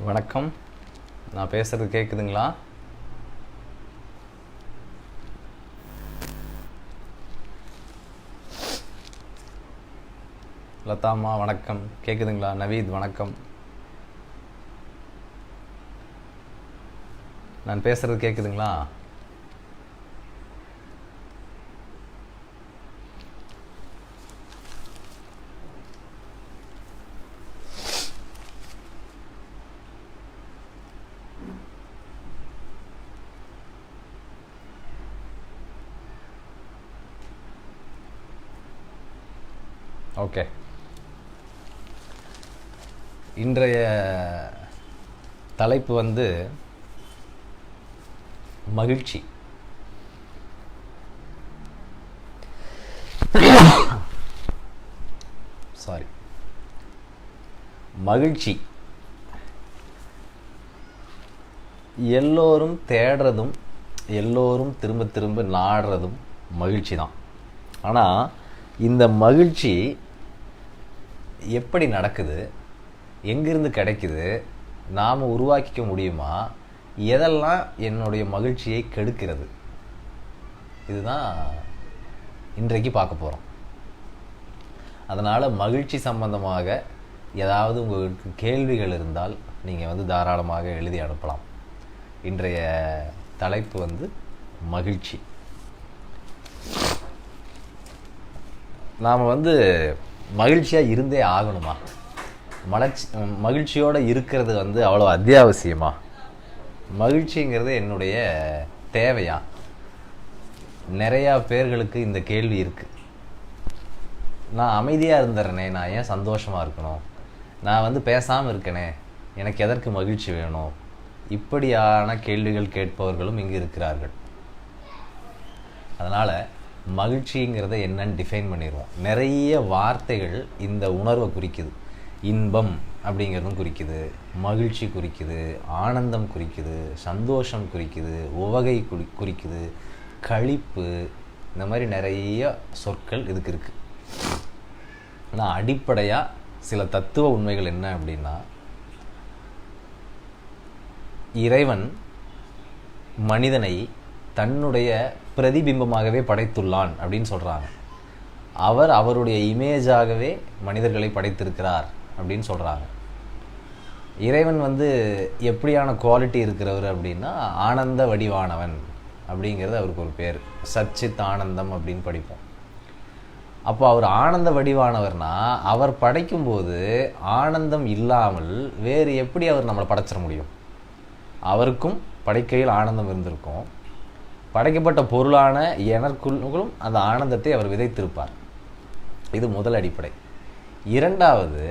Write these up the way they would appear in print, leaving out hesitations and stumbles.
வணக்கம். நான் பேசுகிறது கேட்குதுங்களா? லதாம்மா வணக்கம். கேட்குதுங்களா? நவீத் வணக்கம். நான் பேசுகிறது கேட்குதுங்களா? ஓகே. இன்றைய தலைப்பு மகிழ்ச்சி. மகிழ்ச்சி எல்லோரும் தேடுறதும் எல்லோரும் திரும்ப திரும்ப நாடுறதும் மகிழ்ச்சி தான். ஆனால் இந்த மகிழ்ச்சி எப்படி நடக்குது, எங்கிருந்து கிடைக்குது, நாம் உருவாக்கிக்க முடியுமா, எதெல்லாம் என்னுடைய மகிழ்ச்சியை கெடுக்கிறது, இதுதான் இன்றைக்கு பார்க்க போகிறோம். அதனால் மகிழ்ச்சி சம்பந்தமாக ஏதாவது உங்களுக்கு கேள்விகள் இருந்தால் நீங்கள் தாராளமாக எழுதி அனுப்பலாம். இன்றைய தலைப்பு மகிழ்ச்சி. நாம் மகிழ்ச்சியாக இருந்தே ஆகணுமா? மகிழ்ச்சியோடு இருக்கிறது அவ்வளோ அத்தியாவசியமா? மகிழ்ச்சிங்கிறது என்னுடைய தேவையா? நிறையா பேர்களுக்கு இந்த கேள்வி இருக்குது. நான் அமைதியாக இருந்துடுறேனே, நான் ஏன் சந்தோஷமாக இருக்கணும்? நான் பேசாமல் இருக்கனே, எனக்கு எதற்கு மகிழ்ச்சி வேணும்? இப்படியான கேள்விகள் கேட்பவர்களும் இங்கு இருக்கிறார்கள். அதனால் மகிழ்ச்சிங்கிறத என்னன்னு டிஃபைன் பண்ணிடுவோம். நிறைய வார்த்தைகள் இந்த உணர்வை குறிக்குது. இன்பம் அப்படிங்கிறதும் குறிக்குது, மகிழ்ச்சி குறிக்குது, ஆனந்தம் குறிக்குது, சந்தோஷம் குறிக்குது, உவகை குறிக்குது, களிப்பு, இந்த மாதிரி நிறைய சொற்கள் இதுக்கு இருக்குது. ஆனால் அடிப்படையாக சில தத்துவ உண்மைகள் என்ன அப்படின்னா, இறைவன் மனிதனை தன்னுடைய பிரதிபிம்பமாகவே படைத்துள்ளான் அப்படின்னு சொல்கிறாங்க. அவருடைய இமேஜாகவே மனிதர்களை படைத்திருக்கிறார் அப்படின்னு சொல்கிறாங்க. இறைவன் எப்படியான குவாலிட்டி இருக்கிறவர் அப்படின்னா, ஆனந்த வடிவானவன் அப்படிங்கிறது அவருக்கு ஒரு பேர். சச்சித் ஆனந்தம் அப்படின்னு படிப்போம். அப்போ அவர் ஆனந்த வடிவானவர்னா, அவர் படைக்கும்போது ஆனந்தம் இல்லாமல் வேறு எப்படி அவர் நம்மளை படைச்சிட முடியும்? அவருக்கும் படைக்கையில் ஆனந்தம் இருந்திருக்கும். படைக்கப்பட்ட பொருளான எனக்குள்ளும் அந்த ஆனந்தத்தை அவர் விதைத்திருப்பார். இது முதல் அடிப்படை. இரண்டாவது,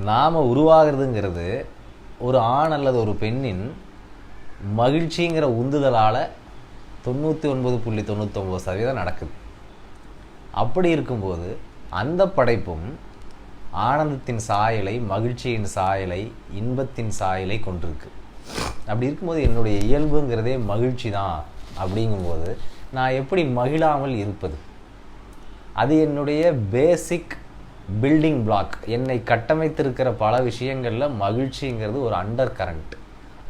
நாம் உருவாகிறதுங்கிறது ஒரு ஆண் அல்லது ஒரு பெண்ணின் மகிழ்ச்சிங்கிற உந்துதலால் 99.99% நடக்குது. அப்படி இருக்கும்போது அந்த படைப்பும் ஆனந்தத்தின் சாயலை, மகிழ்ச்சியின் சாயலை, இன்பத்தின் சாயலை கொண்டிருக்கு. அப்படி இருக்கும்போது என்னுடைய இயல்புங்கிறதே மகிழ்ச்சி தான். அப்படிங்கும்போது நான் எப்படி மகிழாமல் இருப்பது? அது என்னுடைய பேசிக் பில்டிங் பிளாக். என்னை கட்டமைத்திருக்கிற பல விஷயங்களில் மகிழ்ச்சிங்கிறது ஒரு அண்டர் கரண்ட்.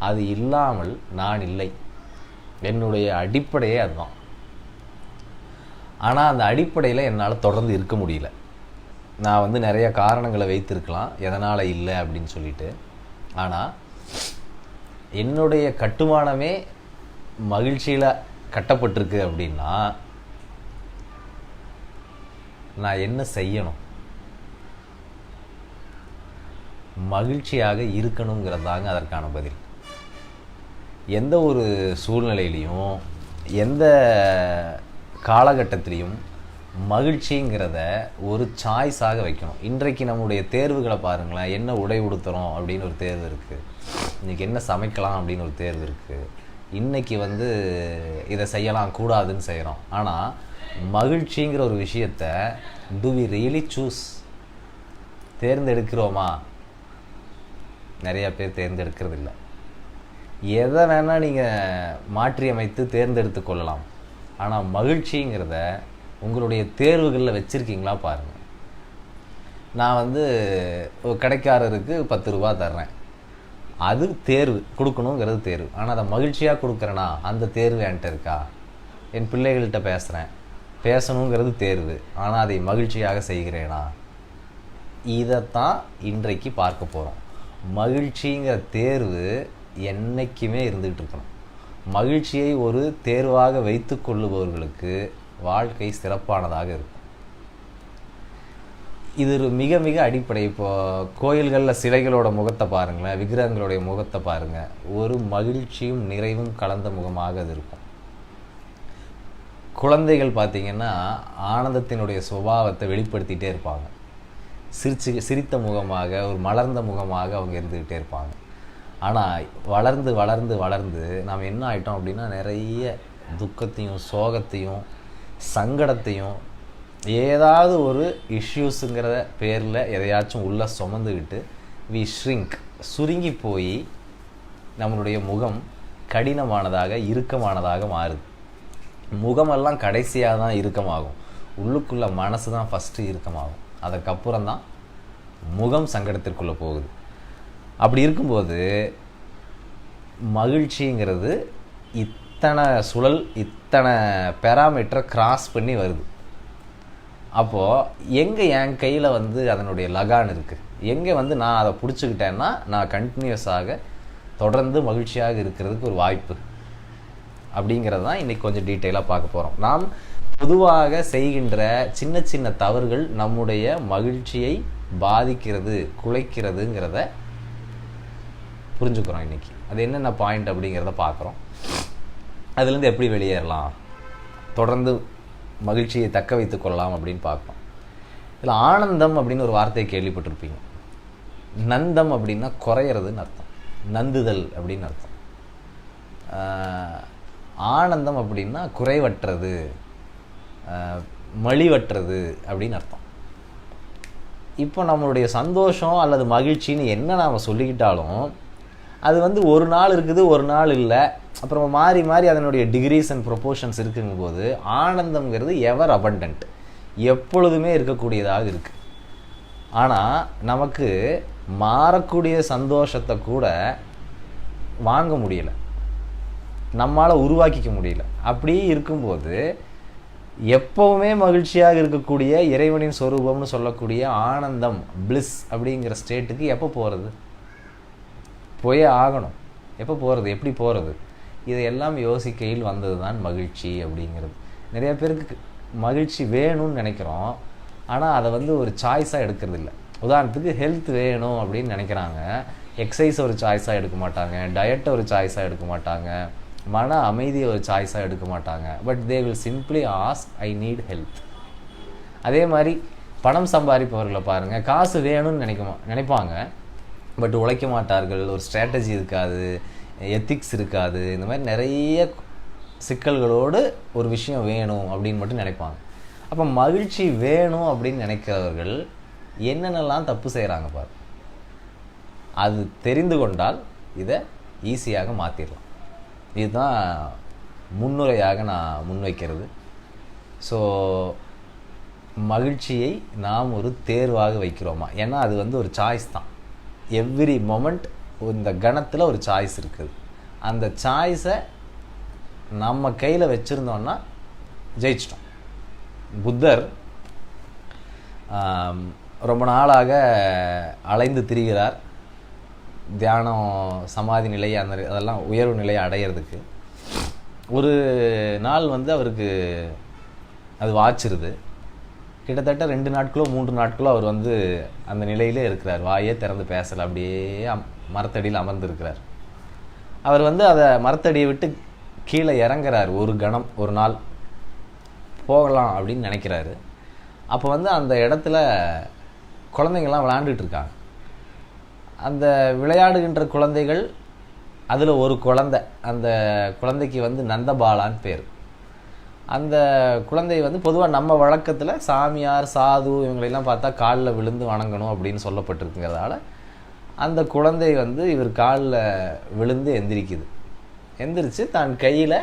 அது இல்லாமல் நான் இல்லை. என்னுடைய அடிப்படையே அதுதான். ஆனால் அந்த அடிப்படையில் என்னால் தொடர்ந்து இருக்க முடியல. நான் நிறைய காரணங்களை வைத்திருக்கலாம் எதனால் இல்லை அப்படின்னு சொல்லிட்டு. ஆனால் என்னுடைய கட்டுமானமே மகிழ்ச்சியில் கட்டப்பட்டிருக்கு அப்படின்னா நான் என்ன செய்யணும்? மகிழ்ச்சியாக இருக்கணுங்கிறதாங்க அதற்கான பதில். எந்த ஒரு சூழ்நிலையிலையும் எந்த காலகட்டத்திலையும் மகிழ்ச்சிங்கிறத ஒரு சாய்ஸாக வைக்கணும். இன்றைக்கு நம்முடைய தேர்வுகளை பாருங்களேன். என்ன உடை உடுத்துகிறோம் அப்படின்னு ஒரு தேர்வு இருக்குது. இன்றைக்கி என்ன சமைக்கலாம் அப்படின்னு ஒரு தேர்வு இருக்குது. இன்றைக்கி இதை செய்யலாம் கூடாதுன்னு செய்கிறோம். ஆனால் மகிழ்ச்சிங்கிற ஒரு விஷயத்தை டு வி ரியலி சூஸ்? தேர்ந்தெடுக்கிறோமா? நிறையா பேர் தேர்ந்தெடுக்கிறது இல்லை. எதை வேணால் நீங்கள் மாற்றி அமைத்து தேர்ந்தெடுத்து கொள்ளலாம். ஆனால் மகிழ்ச்சிங்கிறத உங்களுடைய தேர்வுகளில் வச்சுருக்கீங்களா பாருங்கள். நான் ஒரு கடைக்காரருக்கு 10 ரூபா தர்றேன். அது தேர்வு, கொடுக்கணுங்கிறது தேர்வு. ஆனால் அதை மகிழ்ச்சியாக கொடுக்குறேனா, அந்த தேர்வு என்கிட்ட இருக்கா? என் பிள்ளைகள்கிட்ட பேசணுங்கிறது தேர்வு, ஆனால் அதை மகிழ்ச்சியாக செய்கிறேனா? இதைத்தான் இன்றைக்கு பார்க்க போகிறோம். மகிழ்ச்சிங்கிற தேர்வு என்றைக்குமே இருந்துகிட்டு இருக்கணும். மகிழ்ச்சியை ஒரு தேர்வாக வைத்து கொள்ளுபவர்களுக்கு வாழ்க்கை சிறப்பானதாக இருக்கும். இது ஒரு மிக மிக அடிப்படை. இப்போது கோயில்களில் சிலைகளோட முகத்தை பாருங்களேன், விக்கிரகங்களுடைய முகத்தை பாருங்கள், ஒரு மகிழ்ச்சியும் நிறைவும் கலந்த முகமாக அது இருக்கும். குழந்தைகள் பார்த்திங்கன்னா ஆனந்தத்தினுடைய சுபாவத்தை வெளிப்படுத்திகிட்டே இருப்பாங்க. சிரித்த முகமாக, ஒரு மலர்ந்த முகமாக அவங்க இருந்துக்கிட்டே இருப்பாங்க. ஆனால் வளர்ந்து வளர்ந்து வளர்ந்து நாம் என்ன ஆகிட்டோம் அப்படின்னா, நிறைய துக்கத்தையும் சோகத்தையும் சங்கடத்தையும் ஏதாவது ஒரு இஷ்யூஸுங்கிற பேரில் எதையாச்சும் உள்ளே சுமந்துக்கிட்டு வி ஷ்ரிங்க், சுருங்கி போய் நம்மளுடைய முகம் கடினமானதாக இறுக்கமானதாக மாறுது. முகமெல்லாம் கடைசியாக தான் இறுக்கமாகும், உள்ளுக்குள்ளே மனசு தான் ஃபஸ்ட்டு இறுக்கமாகும், அதுக்கப்புறம் தான் முகம் சங்கடத்திற்குள்ளே போகுது. அப்படி இருக்கும்போது மகிழ்ச்சிங்கிறது இத்தனை சுழல், இத்தனை பேராமீட்டரை கிராஸ் பண்ணி வருது. அப்போது எங்கே என் கையில் அதனுடைய லகான் இருக்குது, எங்கே நான் அதை பிடிச்சிக்கிட்டேன்னா நான் கண்டினியூஸாக தொடர்ந்து மகிழ்ச்சியாக இருக்கிறதுக்கு ஒரு வாய்ப்பு அப்படிங்கிறது தான் இன்றைக்கி கொஞ்சம் டீட்டெயிலாக பார்க்க போகிறோம். நாம் பொதுவாக செய்கின்ற சின்ன சின்ன தவறுகள் நம்முடைய மகிழ்ச்சியை பாதிக்கிறது, குலைக்கிறதுங்கிறத புரிஞ்சுக்கிறோம். இன்றைக்கி அது என்னென்ன பாயிண்ட் அப்படிங்கிறத பார்க்குறோம். அதுலேருந்து எப்படி வெளியேறலாம், தொடர்ந்து மகிழ்ச்சியை தக்க வைத்து கொள்ளலாம் அப்படின்னு பார்ப்போம். இதில் ஆனந்தம் அப்படின்னு ஒரு வார்த்தையை கேள்விப்பட்டிருப்பீங்க. நந்தம் அப்படின்னா குறையிறதுன்னு அர்த்தம், நந்துதல் அப்படின்னு அர்த்தம். ஆனந்தம் அப்படின்னா குறைவற்றது, மலிவற்றது அப்படின்னு அர்த்தம். இப்போ நம்மளுடைய சந்தோஷம் அல்லது மகிழ்ச்சின்னு என்ன நாம் சொல்லிக்கிட்டாலும் அது ஒரு நாள் இருக்குது, ஒரு நாள் இல்லை, அப்புறம் மாறி மாறி அதனுடைய டிகிரிஸ் அண்ட் ப்ரொபோர்ஷன்ஸ் இருக்குங்கும்போது ஆனந்தம்ங்கிறது எவர் அபண்டன்ட், எப்பொழுதுமே இருக்கக்கூடியதாக இருக்குது. ஆனால் நமக்கு மாறக்கூடிய சந்தோஷத்தை கூட வாங்க முடியலை, நம்மளால் உருவாக்கிக்க முடியல. அப்படியே இருக்கும்போது எப்போவுமே மகிழ்ச்சியாக இருக்கக்கூடிய இறைவனின் சொரூபம்னு சொல்லக்கூடிய ஆனந்தம், பிளிஸ் அப்படிங்கிற ஸ்டேட்டுக்கு எப்போ போகிறது? போயே ஆகணும். எப்போ போகிறது, எப்படி போகிறது? இதையெல்லாம் யோசிக்கையில் வந்தது தான் மகிழ்ச்சி அப்படிங்கிறது. நிறைய பேருக்கு மகிழ்ச்சி வேணும்னு நினைக்கிறோம், ஆனால் அதை ஒரு சாய்ஸாக எடுக்கிறது இல்லை. உதாரணத்துக்கு ஹெல்த் வேணும் அப்படின்னு நினைக்கிறாங்க, எக்ஸசைஸ் ஒரு சாய்ஸாக எடுக்க மாட்டாங்க, டயட்டை ஒரு சாய்ஸாக எடுக்க மாட்டாங்க, மன அமைதியை ஒரு சாய்ஸாக எடுக்க மாட்டாங்க. But they will simply ask I need health. அதே மாதிரி பணம் சம்பாதிப்பவர்களை பாருங்கள், காசு வேணும்னு நினைப்பாங்க, பட் உழைக்க மாட்டார்கள், ஒரு ஸ்ட்ராட்டஜி இருக்காது, எத்திக்ஸ் இருக்காது, இந்த மாதிரி நிறைய சிக்கல்களோடு ஒரு விஷயம் வேணும் அப்படின்னு மட்டும் நினைப்பாங்க. அப்போ மகிழ்ச்சி வேணும் அப்படின்னு நினைக்கிறவர்கள் என்னென்னலாம் தப்பு செய்கிறாங்க பாரு. அது தெரிந்து கொண்டால் இதை ஈஸியாக மாற்றிடலாம். இதுதான் முன்னுரையாக நான் முன்வைக்கிறது. ஸோ மகிழ்ச்சியை நாம் ஒரு தேர்வாக வைக்கிறோமா? ஏன்னா அது ஒரு சாய்ஸ் தான். எவ்ரி மொமெண்ட் இந்த கணத்தில் ஒரு சாய்ஸ் இருக்குது. அந்த சாய்ஸை நம்ம கையில் வச்சுருந்தோன்னா ஜெயிச்சிட்டோம். புத்தர் ரொம்ப நாளாக அலைந்து திரிகிறார், தியானம், சமாதி நிலை, அதெல்லாம் உயர்வு நிலையை அடையிறதுக்கு. ஒரு நாள் அவருக்கு அது வாச்சிருது. கிட்டத்தட்ட 2 நாட்களோ 3 நாட்களோ அவர் அந்த நிலையிலே இருக்கிறார், வாயே திறந்து பேசலை, அப்படியே மரத்தடியில் அமர்ந்திருக்கிறார். அவர் அதை மரத்தடியை விட்டு கீழே இறங்குறார். ஒரு கணம், ஒரு நாள் போகலாம் அப்படின்னு நினைக்கிறாரு. அப்போ அந்த இடத்துல குழந்தைங்கள்லாம் விளையாண்டுட்டு இருக்காங்க. அந்த விளையாடுகின்ற குழந்தைகள், அதில் ஒரு குழந்தை, அந்த குழந்தைக்கு நந்தபாலான்னு பேர். அந்த குழந்தை பொதுவாக நம்ம வழக்கத்தில் சாமியார், சாது இவங்களெல்லாம் பார்த்தா காலில் விழுந்து வணங்கணும் அப்படின்னு சொல்லப்பட்டிருக்குங்கிறதால அந்த குழந்தை இவர் காலில் விழுந்து எந்திரிக்குது. எந்திரிச்சு தான் கையில்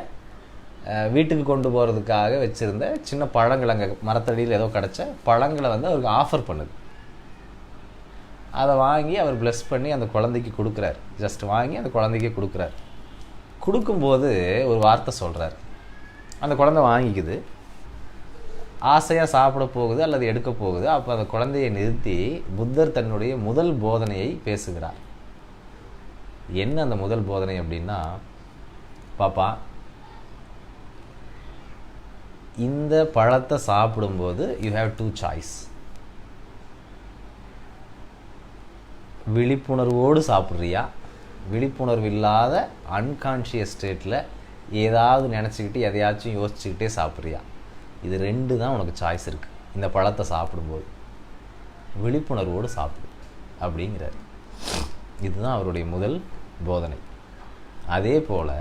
வீட்டுக்கு கொண்டு போகிறதுக்காக வச்சுருந்த சின்ன பழங்கள், அங்கே மரத்தடியில் ஏதோ கிடச்ச பழங்களை அவருக்கு ஆஃபர் பண்ணுது. அதை வாங்கி அவர் ப்ளஸ் பண்ணி அந்த குழந்தைக்கு கொடுக்குறார். ஜஸ்ட் வாங்கி அந்த குழந்தைக்கு கொடுக்குறார். கொடுக்கும்போது ஒரு வார்த்தை சொல்கிறார். அந்த குழந்தை வாங்கிக்குது, ஆசையாக சாப்பிட போகுது அல்லது எடுக்க போகுது. அப்போ அந்த குழந்தையை நிறுத்தி புத்தர் தன்னுடைய முதல் போதனையை பேசுகிறார். என்ன அந்த முதல் போதனை அப்படின்னா, பாப்பா, இந்த பழத்தை சாப்பிடும்போது யூ ஹேவ் 2 சாய்ஸ். விழிப்புணர்வோடு சாப்பிட்றியா, விழிப்புணர்வு இல்லாத அன்கான்ஷியஸ் ஸ்டேட்டில் ஏதாவது நினச்சிக்கிட்டு எதையாச்சும் யோசிச்சுக்கிட்டே சாப்பிட்றியா? இது 2 தான் உனக்கு சாய்ஸ் இருக்குது. இந்த பழத்தை சாப்பிடும்போது விழிப்புணர்வோடு சாப்பிடு அப்படிங்கிறார். இதுதான் அவருடைய முதல் போதனை. அதே போல்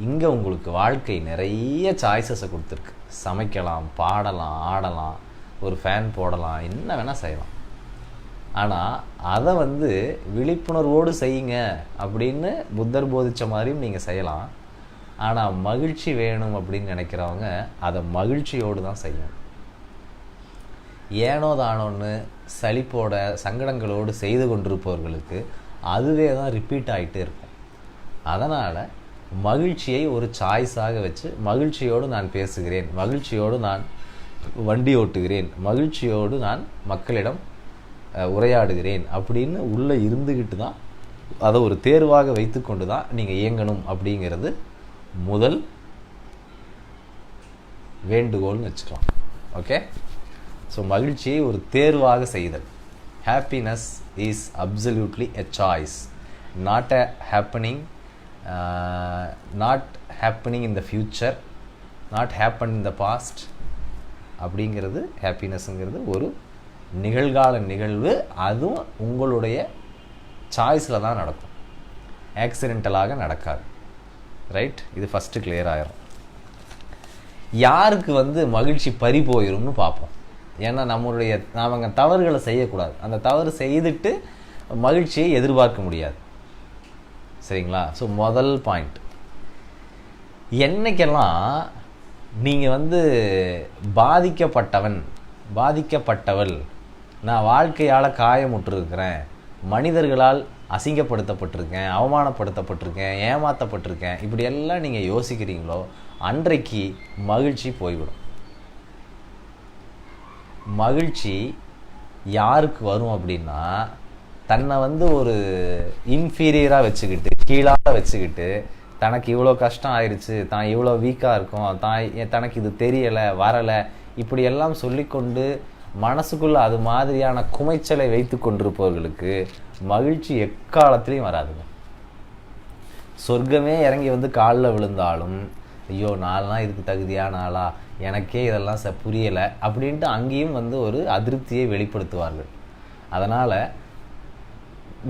இங்கே உங்களுக்கு வாழ்க்கை நிறைய சாய்ஸஸை கொடுத்துருக்கு. சமைக்கலாம், பாடலாம், ஆடலாம், ஒரு ஃபேன் போடலாம், என்ன வேணால் செய்யலாம். ஆனால் அதை விழிப்புணர்வோடு செய்யுங்க அப்படின்னு புத்தர் போதித்த மாதிரியும் நீங்கள் செய்யலாம். ஆனால் மகிழ்ச்சி வேணும் அப்படின்னு நினைக்கிறவங்க அதை மகிழ்ச்சியோடு தான் செய்யணும். ஏனோ தானோன்னு சலிப்போட சங்கடங்களோடு செய்து கொண்டிருப்பவர்களுக்கு அதுவே தான் ரிப்பீட் ஆகிட்டே இருக்கும். அதனால் மகிழ்ச்சியை ஒரு சாய்ஸாக வச்சு, மகிழ்ச்சியோடு நான் பேசுகிறேன், மகிழ்ச்சியோடு நான் வண்டி ஓட்டுகிறேன், மகிழ்ச்சியோடு நான் மக்களிடம் உரையாடுகிறேன் அப்படின்னு உள்ளே இருந்துக்கிட்டு தான் அதை ஒரு தேர்வாக வைத்து கொண்டு தான் நீங்கள் இயங்கணும் அப்படிங்கிறது முதல் வேண்டுகோள்னு வச்சுக்கலாம். ஓகே, ஸோ மகிழ்ச்சியை ஒரு தேர்வாக செய்தல். Happiness is absolutely a choice, not a happening, not happening in the future, not happen in the past. அப்படிங்கிறது ஹாப்பினஸ்ங்கிறது ஒரு நிகழ்கால நிகழ்வு. அதுவும் உங்களுடைய சாய்ஸில் தான் நடக்கும், ஆக்சிடென்டலாக நடக்காது. ரைட், இது ஃபஸ்ட்டு கிளியர் ஆயிரும். யாருக்கு மகிழ்ச்சி பறி போயிரும்னு பார்ப்போம். ஏன்னா நாம தவறுகளை செய்யக்கூடாது. அந்த தவறு செய்துட்டு மகிழ்ச்சியை எதிர்பார்க்க முடியாது. சரிங்களா? ஸோ முதல் பாயிண்ட், என்னைக்கெல்லாம் நீங்கள் பாதிக்கப்பட்டவள், நான் வாழ்க்கையால் காயமுற்றிருக்கிறேன், மனிதர்களால் அசிங்கப்படுத்தப்பட்டிருக்கேன், அவமானப்படுத்தப்பட்டிருக்கேன், ஏமாற்றப்பட்டிருக்கேன், இப்படியெல்லாம் நீங்கள் யோசிக்கிறீங்களோ அன்றைக்கு மகிழ்ச்சி போய்விடும். மகிழ்ச்சி யாருக்கு வரும் அப்படின்னா, தன்னை ஒரு இன்ஃபீரியராக வச்சுக்கிட்டு, கீழாக வச்சுக்கிட்டு, தனக்கு இவ்வளோ கஷ்டம் ஆயிடுச்சு, தான் இவ்வளோ வீக்காக இருக்கும், தனக்கு இது தெரியலை, வரலை, இப்படியெல்லாம் சொல்லிக்கொண்டு மனசுக்குள்ளே அது மாதிரியான குமைச்சலை வைத்து கொண்டிருப்பவர்களுக்கு மகிழ்ச்சி எக்காலத்திலையும் வராதுங்க. சொர்க்கமே இறங்கி காலில் விழுந்தாலும், ஐயோ நான்லாம் இதுக்கு தகுதியான ஆளா, எனக்கே இதெல்லாம் புரியலை அப்படின்ட்டு அங்கேயும் ஒரு அதிருப்தியை வெளிப்படுத்துவார்கள். அதனால்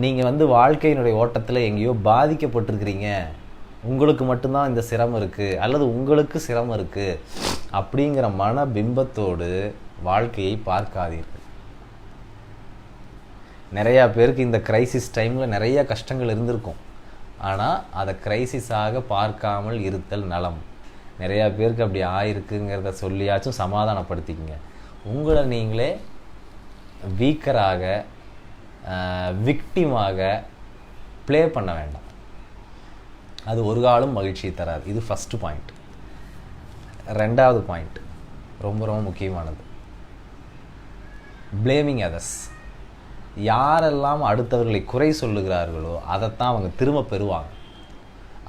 நீங்கள் வாழ்க்கையினுடைய ஓட்டத்தில் எங்கேயோ பாதிக்கப்பட்டிருக்கிறீங்க, உங்களுக்கு மட்டும்தான் இந்த சிரமம் இருக்குது அல்லது உங்களுக்கு சிரமம் இருக்குது அப்படிங்கிற மன பிம்பத்தோடு வாழ்க்கையை பார்க்காதீர்கள். நிறையா பேருக்கு இந்த கிரைசிஸ் டைமில் நிறைய கஷ்டங்கள் இருந்திருக்கும். ஆனால் அதை கிரைசிஸாக பார்க்காமல் இருத்தல் நலம். நிறையா பேருக்கு அப்படி ஆயிருக்குங்கிறத சொல்லியாச்சும் சமாதானப்படுத்திக்கங்க. உங்களை நீங்களே வீக்கராக, விக்டிமாக ப்ளே பண்ண வேண்டாம். அது ஒரு காலம் மகிழ்ச்சியை தராது. இது ஃபஸ்ட்டு பாயிண்ட். ரெண்டாவது பாயிண்ட் ரொம்ப ரொம்ப முக்கியமானது, பிளேமிங் அதர்ஸ். யாரெல்லாம் அடுத்தவர்களை குறை சொல்லுகிறார்களோ அதைத்தான் அவங்க திரும்ப பெறுவாங்க.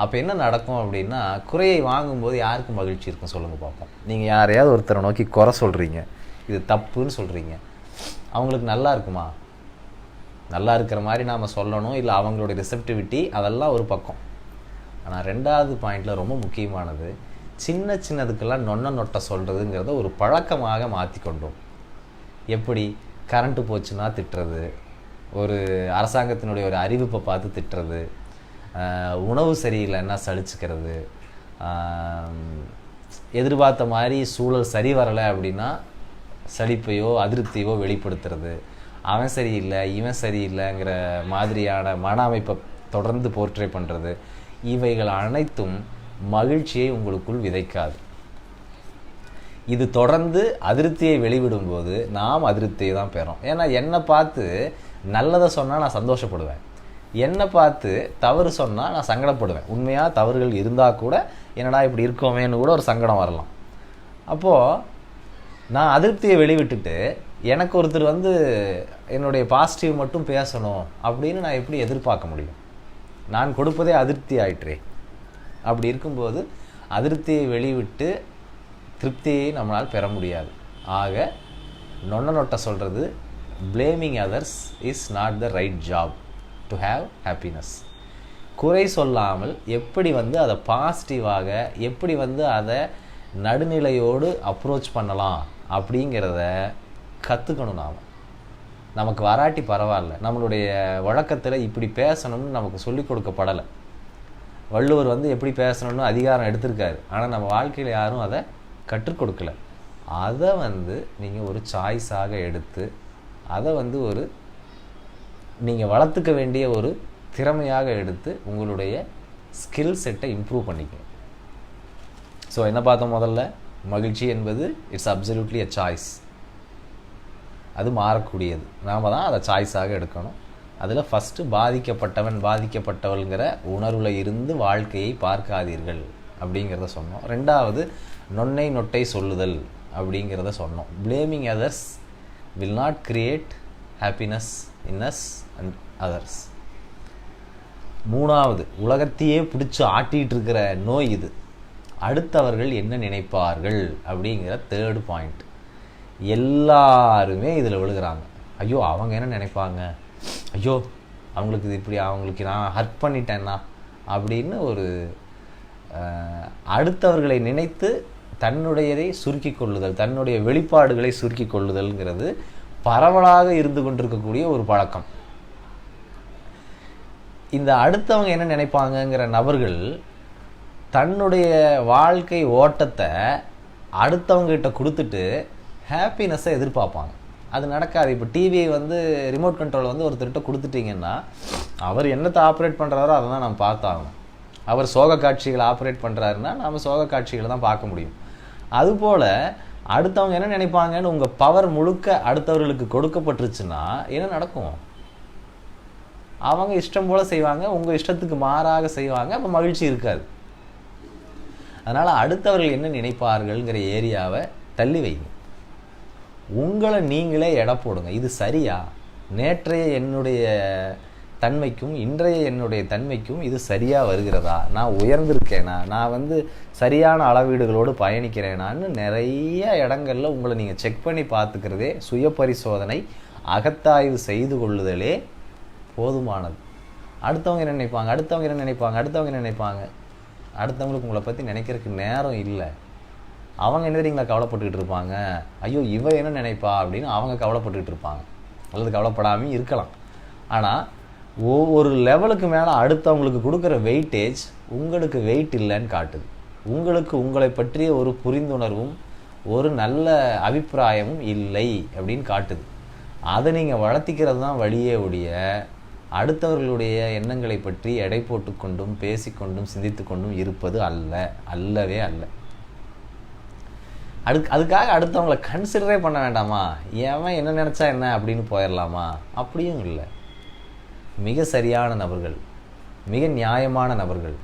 அப்போ என்ன நடக்கும் அப்படின்னா, குறையை வாங்கும்போது யாருக்கு மகிழ்ச்சி இருக்கும் சொல்லுங்கள் பார்ப்போம். நீங்கள் யாரையாவது ஒருத்தரை நோக்கி குறை சொல்கிறீங்க, இது தப்புன்னு சொல்கிறீங்க, அவங்களுக்கு நல்லா இருக்குமா? நல்லா இருக்கிற மாதிரி நாம் சொல்லணும், இல்லை அவங்களுடைய ரிசெப்டிவிட்டி, அதெல்லாம் ஒரு பக்கம். ஆனால் ரெண்டாவது பாயிண்டில் ரொம்ப முக்கியமானது, சின்ன சின்னதுக்கெல்லாம் நொட்டை சொல்கிறதுங்கிறத ஒரு பழக்கமாக மாற்றி கொண்டோம். எப்படி? கரண்ட்டு போச்சுன்னா திட்டுறது, ஒரு அரசாங்கத்தினுடைய ஒரு அறிவிப்பை பார்த்து திட்டுறது, உணவு சரியில்லைன்னா சலிச்சுக்கிறது, எதிர்பார்த்த மாதிரி சூழல் சரி வரலை அப்படின்னா சலிப்பையோ அதிருப்தியோ வெளிப்படுத்துறது, அவன் சரியில்லை இவன் சரியில்லைங்கிற மாதிரியான மன அமைப்பை தொடர்ந்து போர்ட்ரே பண்ணுறது, இவைகள் அனைத்தும் மகிழ்ச்சியை உங்களுக்குள் விதைக்காது. இது தொடர்ந்து அதிருப்தியை வெளிவிடும்போது நாம் அதிருப்தியை தான் பெறோம். ஏன்னா என்னை பார்த்து நல்லதை சொன்னால் நான் சந்தோஷப்படுவேன், என்னை பார்த்து தவறு சொன்னால் நான் சங்கடப்படுவேன். உண்மையாக தவறுகள் இருந்தால் கூட என்னடா இப்படி இருக்கோமேன்னு கூட ஒரு சங்கடம் வரலாம். அப்போது நான் அதிருப்தியை வெளிவிட்டுட்டு எனக்கு ஒருத்தர் வந்து என்னுடைய பாசிட்டிவ் மட்டும் பேசணும் அப்படின்னு நான் எப்படி எதிர்பார்க்க முடியும்? நான் கொடுப்பதே அதிருப்தி ஆயிற்றே. அப்படி இருக்கும்போது அதிருப்தியை வெளிவிட்டு திருப்தியை நம்மளால் பெற முடியாது. ஆக நொட்டை சொல்கிறது, blaming others is not the right job to have happiness. குறை சொல்லாமல் எப்படி வந்து அதை பாசிட்டிவாக, எப்படி வந்து அதை நடுநிலையோடு அப்ரோச் பண்ணலாம் அப்படிங்கிறத கற்றுக்கணும். நமக்கு வராட்டி பரவாயில்ல, நம்மளுடைய வழக்கத்தில் இப்படி பேசணும்னு நமக்கு சொல்லிக் கொடுக்கப்படலை. வள்ளுவர் வந்து எப்படி பேசணும்னு அதிகாரம் எடுத்திருக்காரு, ஆனால் நம்ம வாழ்க்கையில் யாரும் அதை கற்றுக் கொடுக்கல. அதை வந்து நீங்கள் ஒரு சாய்ஸாக எடுத்து அதை வந்து ஒரு நீங்கள் வளர்த்துக்க வேண்டிய ஒரு திறமையாக எடுத்து உங்களுடைய ஸ்கில் செட்டை இம்ப்ரூவ் பண்ணிக்கணும். ஸோ என்ன பார்த்தோம்? முதல்ல மகிழ்ச்சி என்பது இட்ஸ் அப்சல்யூட்லி அ சாய்ஸ். அது மாறக்கூடியது, நாம் தான் அதை சாய்ஸாக எடுக்கணும். அதில் ஃபஸ்ட்டு பாதிக்கப்பட்டவள்ங்கிற உணர்வில் இருந்து வாழ்க்கையை பார்க்காதீர்கள் அப்படிங்கிறத சொன்னோம். ரெண்டாவது நொட்டை சொல்லுதல் அப்படிங்கிறத சொன்னோம். blaming others will not create happiness in us and others. மூணாவது, உலகத்தையே பிடிச்சி ஆட்டிகிட்டு இருக்கிற நோய் இது, அடுத்தவர்கள் என்ன நினைப்பார்கள் அப்படிங்கிற தேர்டு பாயிண்ட். எல்லாருமே இதில் விழுகிறாங்க. ஐயோ அவங்க என்ன நினைப்பாங்க, ஐயோ அவங்களுக்கு இது இப்படி, அவங்களுக்கு நான் ஹர்ட் பண்ணிட்டேன்னா அப்படின்னு ஒரு அடுத்தவர்களை நினைத்து தன்னுடையதை சுருக்கி கொள்ளுதல், தன்னுடைய வெளிப்பாடுகளை சுருக்கி கொள்ளுதல்ங்கிறது பரவலாக இருந்து கொண்டிருக்கக்கூடிய ஒரு பழக்கம். இந்த அடுத்தவங்க என்ன நினைப்பாங்கங்கிற நபர்கள் தன்னுடைய வாழ்க்கை ஓட்டத்தை அடுத்தவங்ககிட்ட கொடுத்துட்டு ஹாப்பினஸ்ஸை எதிர்பார்ப்பாங்க. அது நடக்காது. இப்போ டிவியை வந்து ரிமோட் கண்ட்ரோல் வந்து ஒருத்தர்கிட்ட கொடுத்துட்டிங்கன்னா அவர் என்னத்தை ஆப்ரேட் பண்ணுறாரோ அதை தான் நம்ம பார்த்தாகணும். அவர் சோக காட்சிகளை ஆப்ரேட் பண்ணுறாருன்னா நம்ம சோக காட்சிகளை தான் பார்க்க முடியும். அதுபோல் அடுத்தவங்க என்ன நினைப்பாங்கன்னு உங்கள் பவர் முழுக்க அடுத்தவர்களுக்கு கொடுக்கப்பட்டுருச்சுன்னா என்ன நடக்கும்? அவங்க இஷ்டம் போல் செய்வாங்க, உங்கள் இஷ்டத்துக்கு மாறாக செய்வாங்க. அப்போ மகிழ்ச்சி இருக்காது. அதனால் அடுத்தவர்கள் என்ன நினைப்பார்கள்ங்கிற ஏரியாவை தள்ளி வைங்க. உங்களை நீங்களே எடை போடுங்க. இது சரியா? நேற்றைய என்னுடைய தன்மைக்கும் இன்றைய என்னுடைய தன்மைக்கும் இது சரியாக வருகிறதா? நான் உயர்ந்திருக்கேனா? நான் வந்து சரியான அளவீடுகளோடு பயணிக்கிறேனான்னு நிறைய இடங்களில் உங்களை நீங்கள் செக் பண்ணி பார்த்துக்கிறதே சுய பரிசோதனை, அகத்தாய்வு செய்து கொள்ளுதலே போதுமானது. அடுத்தவங்க என்ன நினைப்பாங்க, அடுத்தவங்க என்ன நினைப்பாங்க, அடுத்தவங்க என்ன நினைப்பாங்க, அடுத்தவங்களுக்கு உங்களை பற்றி நினைக்கிறதுக்கு நேரம் இல்லை. அவங்க என்ன தெரியுங்களா கவலைப்பட்டுக்கிட்டு இருப்பாங்க, ஐயோ இவ என்ன நினைப்பா அப்படின்னு அவங்க கவலைப்பட்டுக்கிட்டு இருப்பாங்க. அல்லது கவலைப்படாமல் இருக்கலாம். ஆனால் ஒவ்வொரு லெவலுக்கு மேலே அடுத்தவங்களுக்கு கொடுக்குற வெயிட்டேஜ் உங்களுக்கு வெயிட் இல்லைன்னு காட்டுது. உங்களுக்கு உங்களை பற்றிய ஒரு புரிந்துணர்வும் ஒரு நல்ல அபிப்பிராயமும் இல்லை அப்படின்னு காட்டுது. அதை நீங்கள் வளர்த்திக்கிறது தான் வழியே ஒழிய அடுத்தவர்களுடைய எண்ணங்களை பற்றி எடை போட்டு கொண்டும் பேசிக்கொண்டும் சிந்தித்து கொண்டும் இருப்பது அல்லவே அல்ல. அதுக்காக அடுத்தவங்களை கன்சிடரே பண்ண வேண்டாமா? ஏன் என்ன நினச்சா என்ன அப்படின்னு போயிடலாமா? அப்படியும் இல்லை. மிக சரியான நபர்கள், மிக நியாயமான நபர்கள்,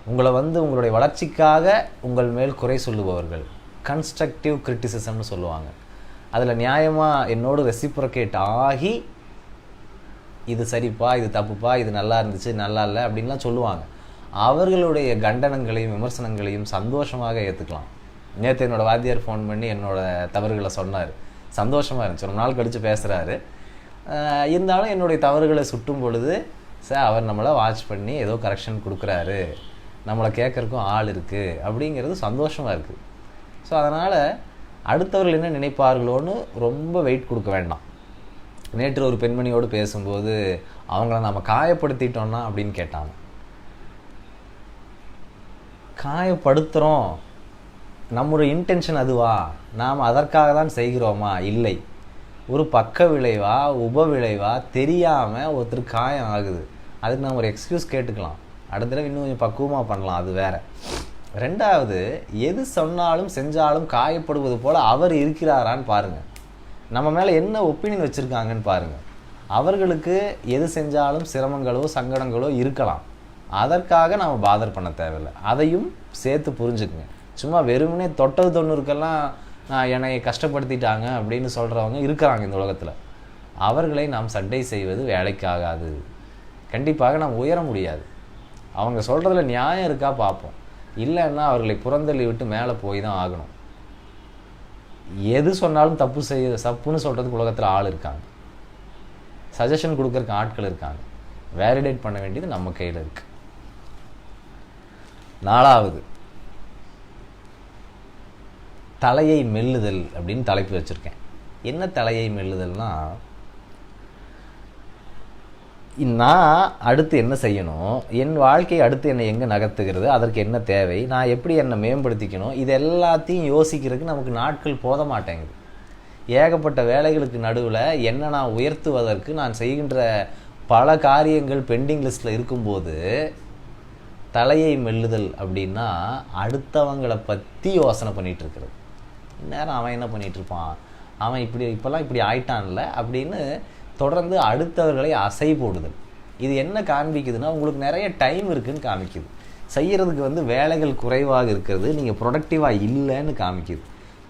உங்களை வந்து உங்களுடைய வளர்ச்சிக்காக உங்கள் மேல் குறை சொல்லுபவர்கள், கன்ஸ்ட்ரக்டிவ் கிரிட்டிசிசம்னு சொல்லுவாங்க. அதில் நியாயமாக என்னோடு ரெசிப்ரோகேட் ஆகி இது சரிப்பா, இது தப்புப்பா, இது நல்லா இருந்துச்சு, நல்லா இல்லை அப்படின்லாம் சொல்லுவாங்க. அவர்களுடைய கண்டனங்களையும் விமர்சனங்களையும் சந்தோஷமாக ஏற்றுக்கலாம். நேற்று என்னோடய வாத்தியார் ஃபோன் பண்ணி என்னோடய தவறுகளை சொன்னார். சந்தோஷமாக இருந்துச்சு. ஒரு நாள் கழித்து பேசுகிறாரு. இருந்தாலும் என்னுடைய தவறுகளை சுட்டும் பொழுது சார் அவர் நம்மளை வாட்ச் பண்ணி ஏதோ கரெக்ஷன் கொடுக்குறாரு, நம்மளை கேட்குறக்கும் ஆள் இருக்குது அப்படிங்கிறது சந்தோஷமாக இருக்குது. ஸோ அதனால் அடுத்தவர்கள் என்ன நினைப்பார்களோன்னு ரொம்ப வெயிட் கொடுக்க வேண்டாம். நேற்று ஒரு பெண்மணியோடு பேசும்போது அவங்கள நம்ம காயப்படுத்திட்டோன்னா அப்படின்னு கேட்டாங்க. காயப்படுத்துகிறோம், நம்முடைய இன்டென்ஷன் அதுவா? நாம் அதற்காக தான் செய்கிறோமா? இல்லை. ஒரு பக்க விளைவா உப விளைவா தெரியாமல் ஒருத்தர் காயம் ஆகுது. அதுக்கு நம்ம ஒரு எக்ஸ்கியூஸ் கேட்டுக்கலாம். அடுத்த தடவை இன்னும் கொஞ்சம் பக்குவமாக பண்ணலாம், அது வேறு. ரெண்டாவது, எது சொன்னாலும் செஞ்சாலும் காயப்படுவது போல் அவர் இருக்கிறாரான்னு பாருங்கள். நம்ம மேலே என்ன ஒப்பீனியன் வச்சுருக்காங்கன்னு பாருங்கள். அவர்களுக்கு எது செஞ்சாலும் சிரமங்களோ சங்கடங்களோ இருக்கலாம். அதற்காக நாம் பாதர் பண்ண தேவையில்லை. அதையும் சேர்த்து புரிஞ்சுக்குங்க. சும்மா வெறுமனே தொட்டது 90க்கெல்லாம் என்னை கஷ்டப்படுத்திட்டாங்க அப்படின்னு சொல்கிறவங்க இருக்கிறாங்க இந்த உலகத்தில். அவர்களை நாம் சட்டை செய்வது வேலைக்காகாது. கண்டிப்பாக நாம் உயர முடியாது. அவங்க சொல்கிறதுல நியாயம் இருக்கா பார்ப்போம். இல்லைன்னா அவர்களை புறந்தள்ளி விட்டு மேலே போய் தான் ஆகணும். எது சொன்னாலும் தப்புன்னு சொல்கிறதுக்கு உலகத்தில் ஆள் இருக்காங்க. சஜஷன் கொடுக்கறதுக்கு ஆட்கள் இருக்காங்க. வேலிடேட் பண்ண வேண்டியது நம்ம கையில் இருக்கு. 4வது, தலையை மெல்லுதல் அப்படின்னு தலைப்பு வச்சுருக்கேன். என்ன தலையை மெல்லுதல்னா, நான் அடுத்து என்ன செய்யணும், என் வாழ்க்கை அடுத்து என்னை எங்கே நகர்த்துகிறது, அதற்கு என்ன தேவை, நான் எப்படி என்னை மேம்படுத்திக்கணும், இது எல்லாத்தையும் யோசிக்கிறதுக்கு நமக்கு நாட்கள் போத மாட்டேங்குது. ஏகப்பட்ட வேலைகளுக்கு நடுவில் என்ன நான் உயர்த்துவதற்கு நான் செய்கின்ற பல காரியங்கள் பெண்டிங் லிஸ்ட்டில் இருக்கும்போது, தலையை மெல்லுதல் அப்படின்னா அடுத்தவங்களை பற்றி யோசனை பண்ணிகிட்டு இருக்கிறது. நேரம் அவன் என்ன பண்ணிகிட்ருப்பான், அவன் இப்போல்லாம் இப்படி ஆயிட்டான்ல அப்படின்னு தொடர்ந்து அடுத்தவர்களை அசை போடுதல். இது என்ன காண்பிக்குதுன்னா, உங்களுக்கு நிறைய டைம் இருக்குதுன்னு காமிக்குது. செய்கிறதுக்கு வேலைகள் குறைவாக இருக்கிறது, நீங்கள் ப்ரொடக்டிவாக இல்லைன்னு காமிக்குது.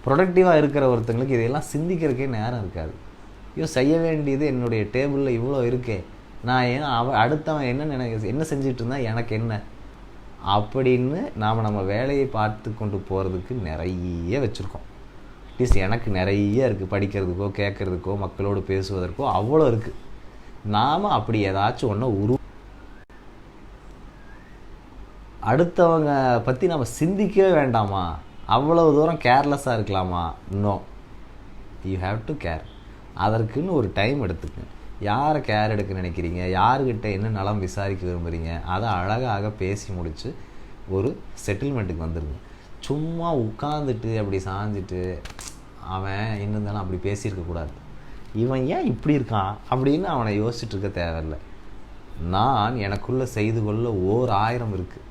ப்ரொடக்டிவாக இருக்கிற ஒருத்தங்களுக்கு இதையெல்லாம் சிந்திக்கிறதுக்கே நேரம் இருக்காது. ஐயோ, செய்ய வேண்டியது என்னுடைய டேபிளில் இவ்வளோ இருக்கே, நான் ஏன் அடுத்தவன் என்ன செஞ்சுட்டு இருந்தால் எனக்கு என்ன அப்படின்னு நாம் நம்ம வேலையை பார்த்து கொண்டு போகிறதுக்கு நிறைய வச்சுருக்கோம். அட்லீஸ்ட் எனக்கு நிறைய இருக்குது, படிக்கிறதுக்கோ கேட்குறதுக்கோ மக்களோடு பேசுவதற்கோ அவ்வளோ இருக்குது. நாம் அப்படி ஏதாச்சும் ஒன்று அடுத்தவங்க பற்றி நம்ம சிந்திக்கவே வேண்டாமா? அவ்வளவு தூரம் கேர்லெஸ்ஸாக இருக்கலாமா? No, you have to care. அதற்குன்னு ஒரு டைம் எடுத்துக்கங்க. யாரை கேர் எடுக்க நினைக்கிறீங்க, யாருக்கிட்ட என்ன நலம் விசாரிக்க விரும்புகிறீங்க, அதை அழகாக பேசி முடித்து ஒரு செட்டில்மெண்ட்டுக்கு வந்துடுங்க. சும்மா உட்காந்துட்டு அப்படி சாஞ்சிட்டு அவன் என்ன இருந்தாலும் அப்படி பேசியிருக்கக்கூடாது, இவன் ஏன் இப்படி இருக்கான் அப்படின்னு அவனை யோசிச்சுட்டு இருக்க தேவையில்லை. நான் எனக்குள்ளே செய்து கொள்ள 1000 இருக்குது.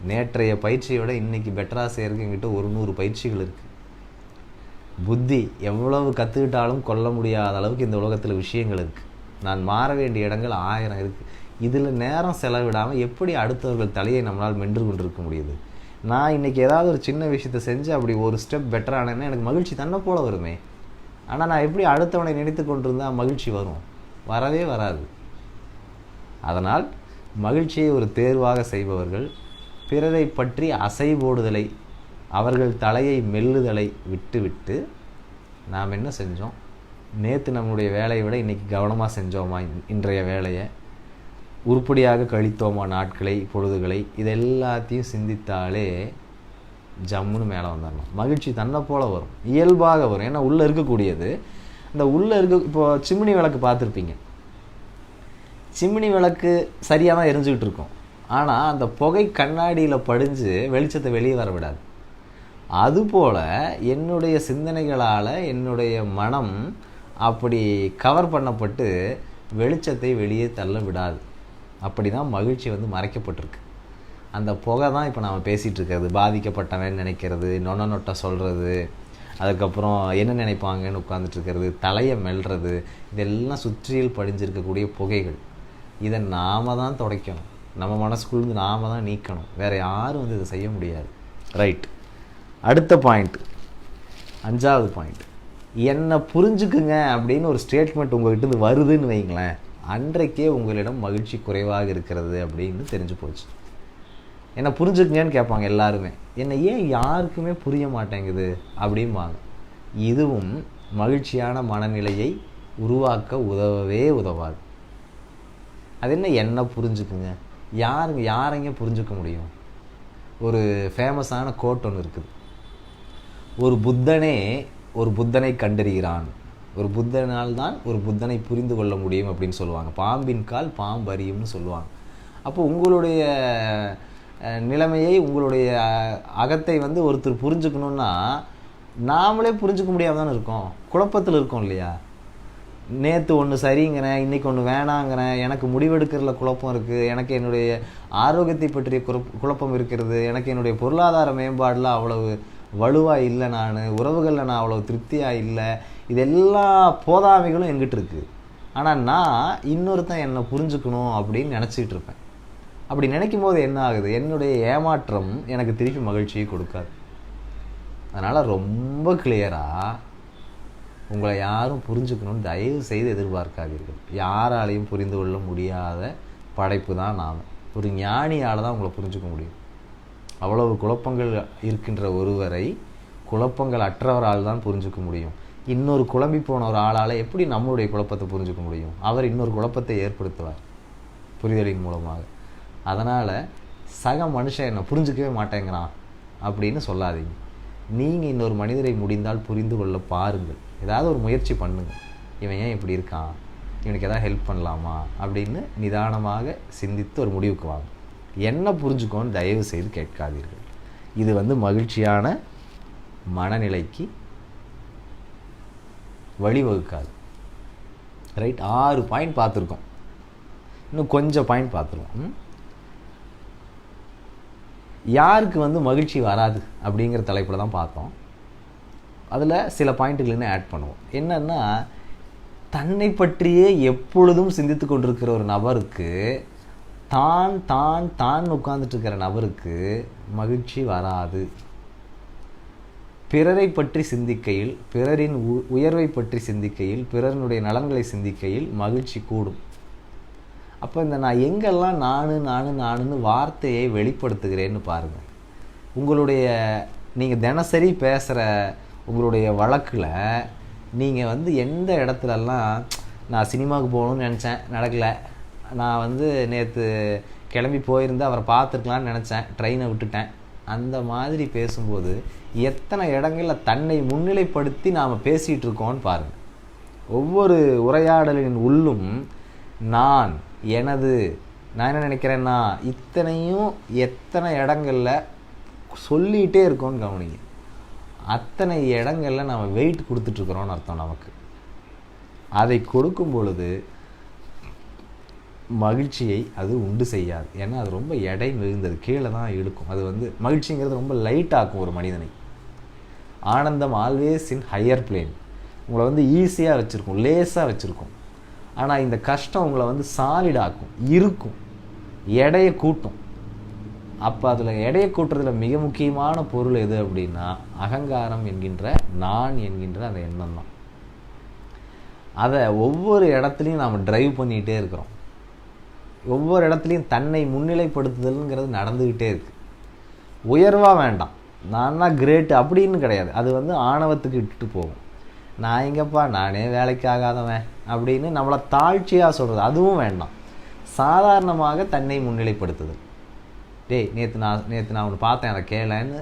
நேற்றைய பயிற்சியை விட இன்றைக்கி பெட்டராக செய்கிறதுக்கு என்கிட்ட 100 பயிற்சிகள் இருக்குது. புத்தி எவ்வளவு கற்றுக்கிட்டாலும் கொள்ள முடியாத அளவுக்கு இந்த உலகத்தில் விஷயங்கள் இருக்குது. நான் மாற வேண்டிய இடங்கள் 1000 இருக்குது. இதில் நேரம் செலவிடாமல் எப்படி அடுத்தவர்கள் தலையை நம்மளால் மென்று கொண்டிருக்க முடியுது? நான் இன்றைக்கி ஏதாவது ஒரு சின்ன விஷயத்தை செஞ்சு அப்படி ஒரு ஸ்டெப் பெட்டரானேன்னா எனக்கு மகிழ்ச்சி தன்னை போல் வருமே. ஆனால் நான் எப்படி அடுத்தவனை நினைத்து கொண்டிருந்தால் மகிழ்ச்சி வரும்? வரவே வராது. அதனால் மகிழ்ச்சியை ஒரு தேர்வாக செய்பவர்கள் பிறரை பற்றி அசை போடுதலை, அவர்கள் தலையை மெல்லுதலை விட்டு நாம் என்ன செஞ்சோம், நேற்று நம்முடைய வேலையை விட இன்றைக்கி கவனமாக செஞ்சோமா, இன்றைய வேலையை உருப்படியாக கழித்தோமா, நாட்களை பொழுதுகளை, இது எல்லாத்தையும் சிந்தித்தாலே ஜம்முன்னு மேலே வந்துடணும். மகிழ்ச்சி தன்னை போல் வரும், இயல்பாக வரும். ஏன்னா உள்ளே இருக்கக்கூடியது இந்த உள்ளே இப்போது சிம்னி விளக்கு பார்த்துருப்பீங்க. சிம்னி விளக்கு சரியாக தான் எரிஞ்சுக்கிட்டு இருக்கும். ஆனால் அந்த புகை கண்ணாடியில் படிஞ்சு வெளிச்சத்தை வெளியே வர விடாது. அதுபோல் என்னுடைய சிந்தனைகளால் என்னுடைய மனம் அப்படி கவர் பண்ணப்பட்டு வெளிச்சத்தை வெளியே தள்ள விடாது. அப்படி தான் மகிழ்ச்சி மறைக்கப்பட்டிருக்கு. அந்த புகை தான் இப்போ நாம் பேசிகிட்டு இருக்கிறது. பாதிக்கப்பட்டவன் நினைக்கிறது, நொட்டை சொல்கிறது, அதுக்கப்புறம் என்ன நினைப்பாங்கன்னு உட்காந்துட்ருக்கிறது, தலையை மெல்றது, இதெல்லாம் சுற்றியில் படிஞ்சிருக்கக்கூடிய புகைகள். இதை நாம் தான் துடைக்கணும். நம்ம மனசுக்குள்ளேருந்து நாம் தான் நீக்கணும். வேறு யாரும் இதை செய்ய முடியாது. ரைட். அடுத்த பாயிண்ட், 5வது பாயிண்ட், என்னை புரிஞ்சுக்குங்க அப்படின்னு ஒரு ஸ்டேட்மெண்ட் உங்கள்கிட்ட வருதுன்னு வைங்களேன், அன்றைக்கே உங்களிடம் மகிழ்ச்சி குறைவாக இருக்கிறது அப்படின்னு தெரிஞ்சு போச்சு. என்னை புரிஞ்சுக்குங்கன்னு கேட்பாங்க எல்லாருமே. என்னை ஏன் யாருக்குமே புரிய மாட்டேங்குது அப்படிம்பாங்க. இதுவும் மகிழ்ச்சியான மனநிலையை உருவாக்க உதவவே உதவாது. அது என்ன புரிஞ்சுக்குங்க, யாரைங்க புரிஞ்சுக்க முடியும்? ஒரு ஃபேமஸான கோட் ஒன்று இருக்குது. ஒரு புத்தனை கண்டறிகிறான், ஒரு புத்தனால் தான் ஒரு புத்தனை புரிந்து கொள்ள முடியும் அப்படின்னு சொல்லுவாங்க. பாம்பின் கால் பாம்பு அறியும்னு சொல்லுவாங்க. அப்போ உங்களுடைய நிலைமையை, உங்களுடைய அகத்தை ஒருத்தர் புரிஞ்சுக்கணுன்னா நாமளே புரிஞ்சுக்க முடியாமல் தானே இருக்கோம். குழப்பத்தில் இருக்கோம் இல்லையா? நேற்று ஒன்று சரிங்கிறேன், இன்றைக்கி ஒன்று வேணாங்கிறேன், எனக்கு முடிவெடுக்கிறதுல குழப்பம் இருக்குது, எனக்கு என்னுடைய ஆரோக்கியத்தை பற்றிய குழப்பம் இருக்கிறது, எனக்கு என்னுடைய பொருளாதார மேம்பாடில் அவ்வளவு வலுவாக இல்லை, நான் உறவுகளில் நான் அவ்வளோ திருப்தியாக இல்லை, இது எல்லா போதாமைகளும் எங்கிட்ட இருக்குது. ஆனால் நான் இன்னொருத்தன் என்னை புரிஞ்சுக்கணும் அப்படின்னு நினச்சிக்கிட்டு இருப்பேன். அப்படி நினைக்கும் போது என்ன ஆகுது, என்னுடைய ஏமாற்றம் எனக்கு திருப்பி மகிழ்ச்சியை கொடுக்காது. அதனால் ரொம்ப கிளியராக உங்களை யாரும் புரிஞ்சுக்கணும்னு தயவு செய்து எதிர்பார்க்காதீர்கள். யாராலையும் புரிந்து கொள்ள முடியாத படைப்பு தான் நாம். ஒரு ஞானியால் தான் உங்களை புரிஞ்சுக்க முடியும். அவ்வளவு குழப்பங்கள் இருக்கின்ற ஒருவரை குழப்பங்கள் அற்றவரால் தான் புரிஞ்சுக்க முடியும். இன்னொரு குழம்பி போன ஒரு ஆளால் எப்படி நம்மளுடைய குழப்பத்தை புரிஞ்சுக்க முடியும்? அவர் இன்னொரு குழப்பத்தை ஏற்படுத்துவார் புரிதலின் மூலமாக. அதனால் சக மனுஷன் என்னை புரிஞ்சிக்கவே மாட்டேங்கிறான் அப்படின்னு சொல்லாதீங்க. நீங்கள் இன்னொரு மனிதரை முடிந்தால் புரிந்து கொள்ள பாருங்கள். ஏதாவது ஒரு முயற்சி பண்ணுங்கள். இவன் ஏன் இப்படி இருக்கான், இவனுக்கு எதாவது ஹெல்ப் பண்ணலாமா அப்படின்னு நிதானமாக சிந்தித்து ஒரு முடிவுக்கு வாங்க. என்ன புரிஞ்சுக்கோன்னு தயவு செய்து கேட்காதீர்கள். இது மகிழ்ச்சியான மனநிலைக்கு வழிவகுக்காது. ரைட், 6 பாயிண்ட் பார்த்துருக்கோம். இன்னும் கொஞ்சம் பாயிண்ட் பார்த்துருவோம். யாருக்கு மகிழ்ச்சி வராது அப்படிங்கிற தலைப்பில் தான் பார்த்தோம். அதில் சில பாயிண்ட்டுகள் இன்னும் ஆட் பண்ணுவோம். என்னென்னா, தன்னை பற்றியே எப்பொழுதும் சிந்தித்து கொண்டிருக்கிற ஒரு நபருக்கு, தான் தான் தான் உட்கார்ந்துட்டு இருக்கிற நபருக்கு மகிழ்ச்சி வராது. பிறரை பற்றி சிந்திக்கையில், பிறரின் உயர்வை பற்றி சிந்திக்கையில், பிறரினுடைய நலன்களை சிந்திக்கையில் மகிழ்ச்சி கூடும். அப்போ இந்த நான் எங்கெல்லாம் நானுன்னு வார்த்தையை வெளிப்படுத்துகிறேன்னு பாருங்கள். நீங்கள் தினசரி பேசுகிற உங்களுடைய வழக்கில் நீங்கள் எந்த இடத்துலலாம் நான் சினிமாவுக்கு போகணும்னு நினச்சேன், நடக்கலை. நான் நேற்று கிளம்பி போயிருந்து அவரை பார்த்துருக்கலான்னு நினச்சேன், ட்ரெயினை விட்டுட்டேன், அந்த மாதிரி பேசும்போது எத்தனை இடங்களில் தன்னை முன்னிலைப்படுத்தி நாம் பேசிகிட்டு இருக்கோன்னு பாருங்கள். ஒவ்வொரு உரையாடலின் உள்ளும் நான், எனது, நான் என்ன நினைக்கிறேன்னா, இத்தனையும் எத்தனை இடங்களில் சொல்லிகிட்டே இருக்கோன்னு கவனிங்க. அத்தனை இடங்களில் நம்ம வெயிட் கொடுத்துட்ருக்குறோன்னு அர்த்தம். நமக்கு அதை கொடுக்கும் பொழுது மகிழ்ச்சியை அது உண்டு செய்யாது. ஏன்னா அது ரொம்ப எடை மிகுந்தது, கீழே தான் இழுக்கும். அது மகிழ்ச்சிங்கிறது ரொம்ப லைட்டாக்கும் ஒரு மனிதனை. ஆனந்தம் ஆல்வேஸ் இன் ஹையர் பிளேன். உங்களை ஈஸியாக வச்சுருக்கும், லேஸாக வச்சுருக்கும். ஆனால் இந்த கஷ்டம் உங்களை சாலிடாக்கும், இருக்கும், எடையை கூட்டும். அப்போ அதில் எடையை கூட்டுறதுல மிக முக்கியமான பொருள் எது அப்படின்னா, அகங்காரம் என்கின்ற, நான் என்கின்ற அந்த எண்ணம் தான். அதை ஒவ்வொரு இடத்துலையும் நாம் டிரைவ் பண்ணிகிட்டே இருக்கிறோம். ஒவ்வொரு இடத்துலையும் தன்னை முன்னிலைப்படுத்துதல்ங்கிறது நடந்துக்கிட்டே இருக்குது. உயர்வாக வேண்டாம், நான்னா கிரேட்டு அப்படின்னு கிடையாது. அது ஆணவத்துக்கு இட்டுட்டு போகும். நான் எங்கப்பா, நானே வேலைக்கு ஆகாதவன் அப்படின்னு நம்மளை தாழ்ச்சியாக சொல்கிறது, அதுவும் வேண்டாம். சாதாரணமாக தன்னை முன்னிலைப்படுத்துதல். டேய், நேற்று நான் ஒன்று பார்த்தேன், அதை கேளன்னு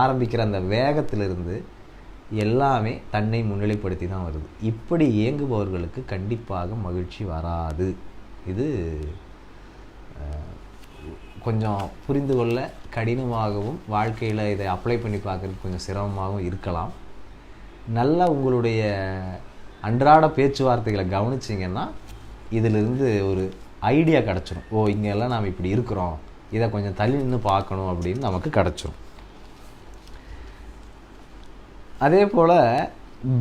ஆரம்பிக்கிற அந்த வேகத்திலிருந்து எல்லாமே தன்னை முன்னிலைப்படுத்தி தான் வருது. இப்படி இயங்குபவர்களுக்கு கண்டிப்பாக மகிழ்ச்சி வராது. இது கொஞ்சம் புரிந்து கொள்ள கடினமாகவும், வாழ்க்கையில் இதை அப்ளை பண்ணி பார்க்குறதுக்கு கொஞ்சம் சிரமமாகவும் இருக்கலாம். நல்லா உங்களுடைய அன்றாட பேச்சுவார்த்தைகளை கவனிச்சிங்கன்னா இதிலிருந்து ஒரு ஐடியா கிடச்சிடும். ஓ, இங்கெல்லாம் நாம் இப்படி இருக்கிறோம், இதை கொஞ்சம் தள்ளி நின்று பார்க்கணும் அப்படின்னு நமக்கு கிடச்சிரும். அதே போல்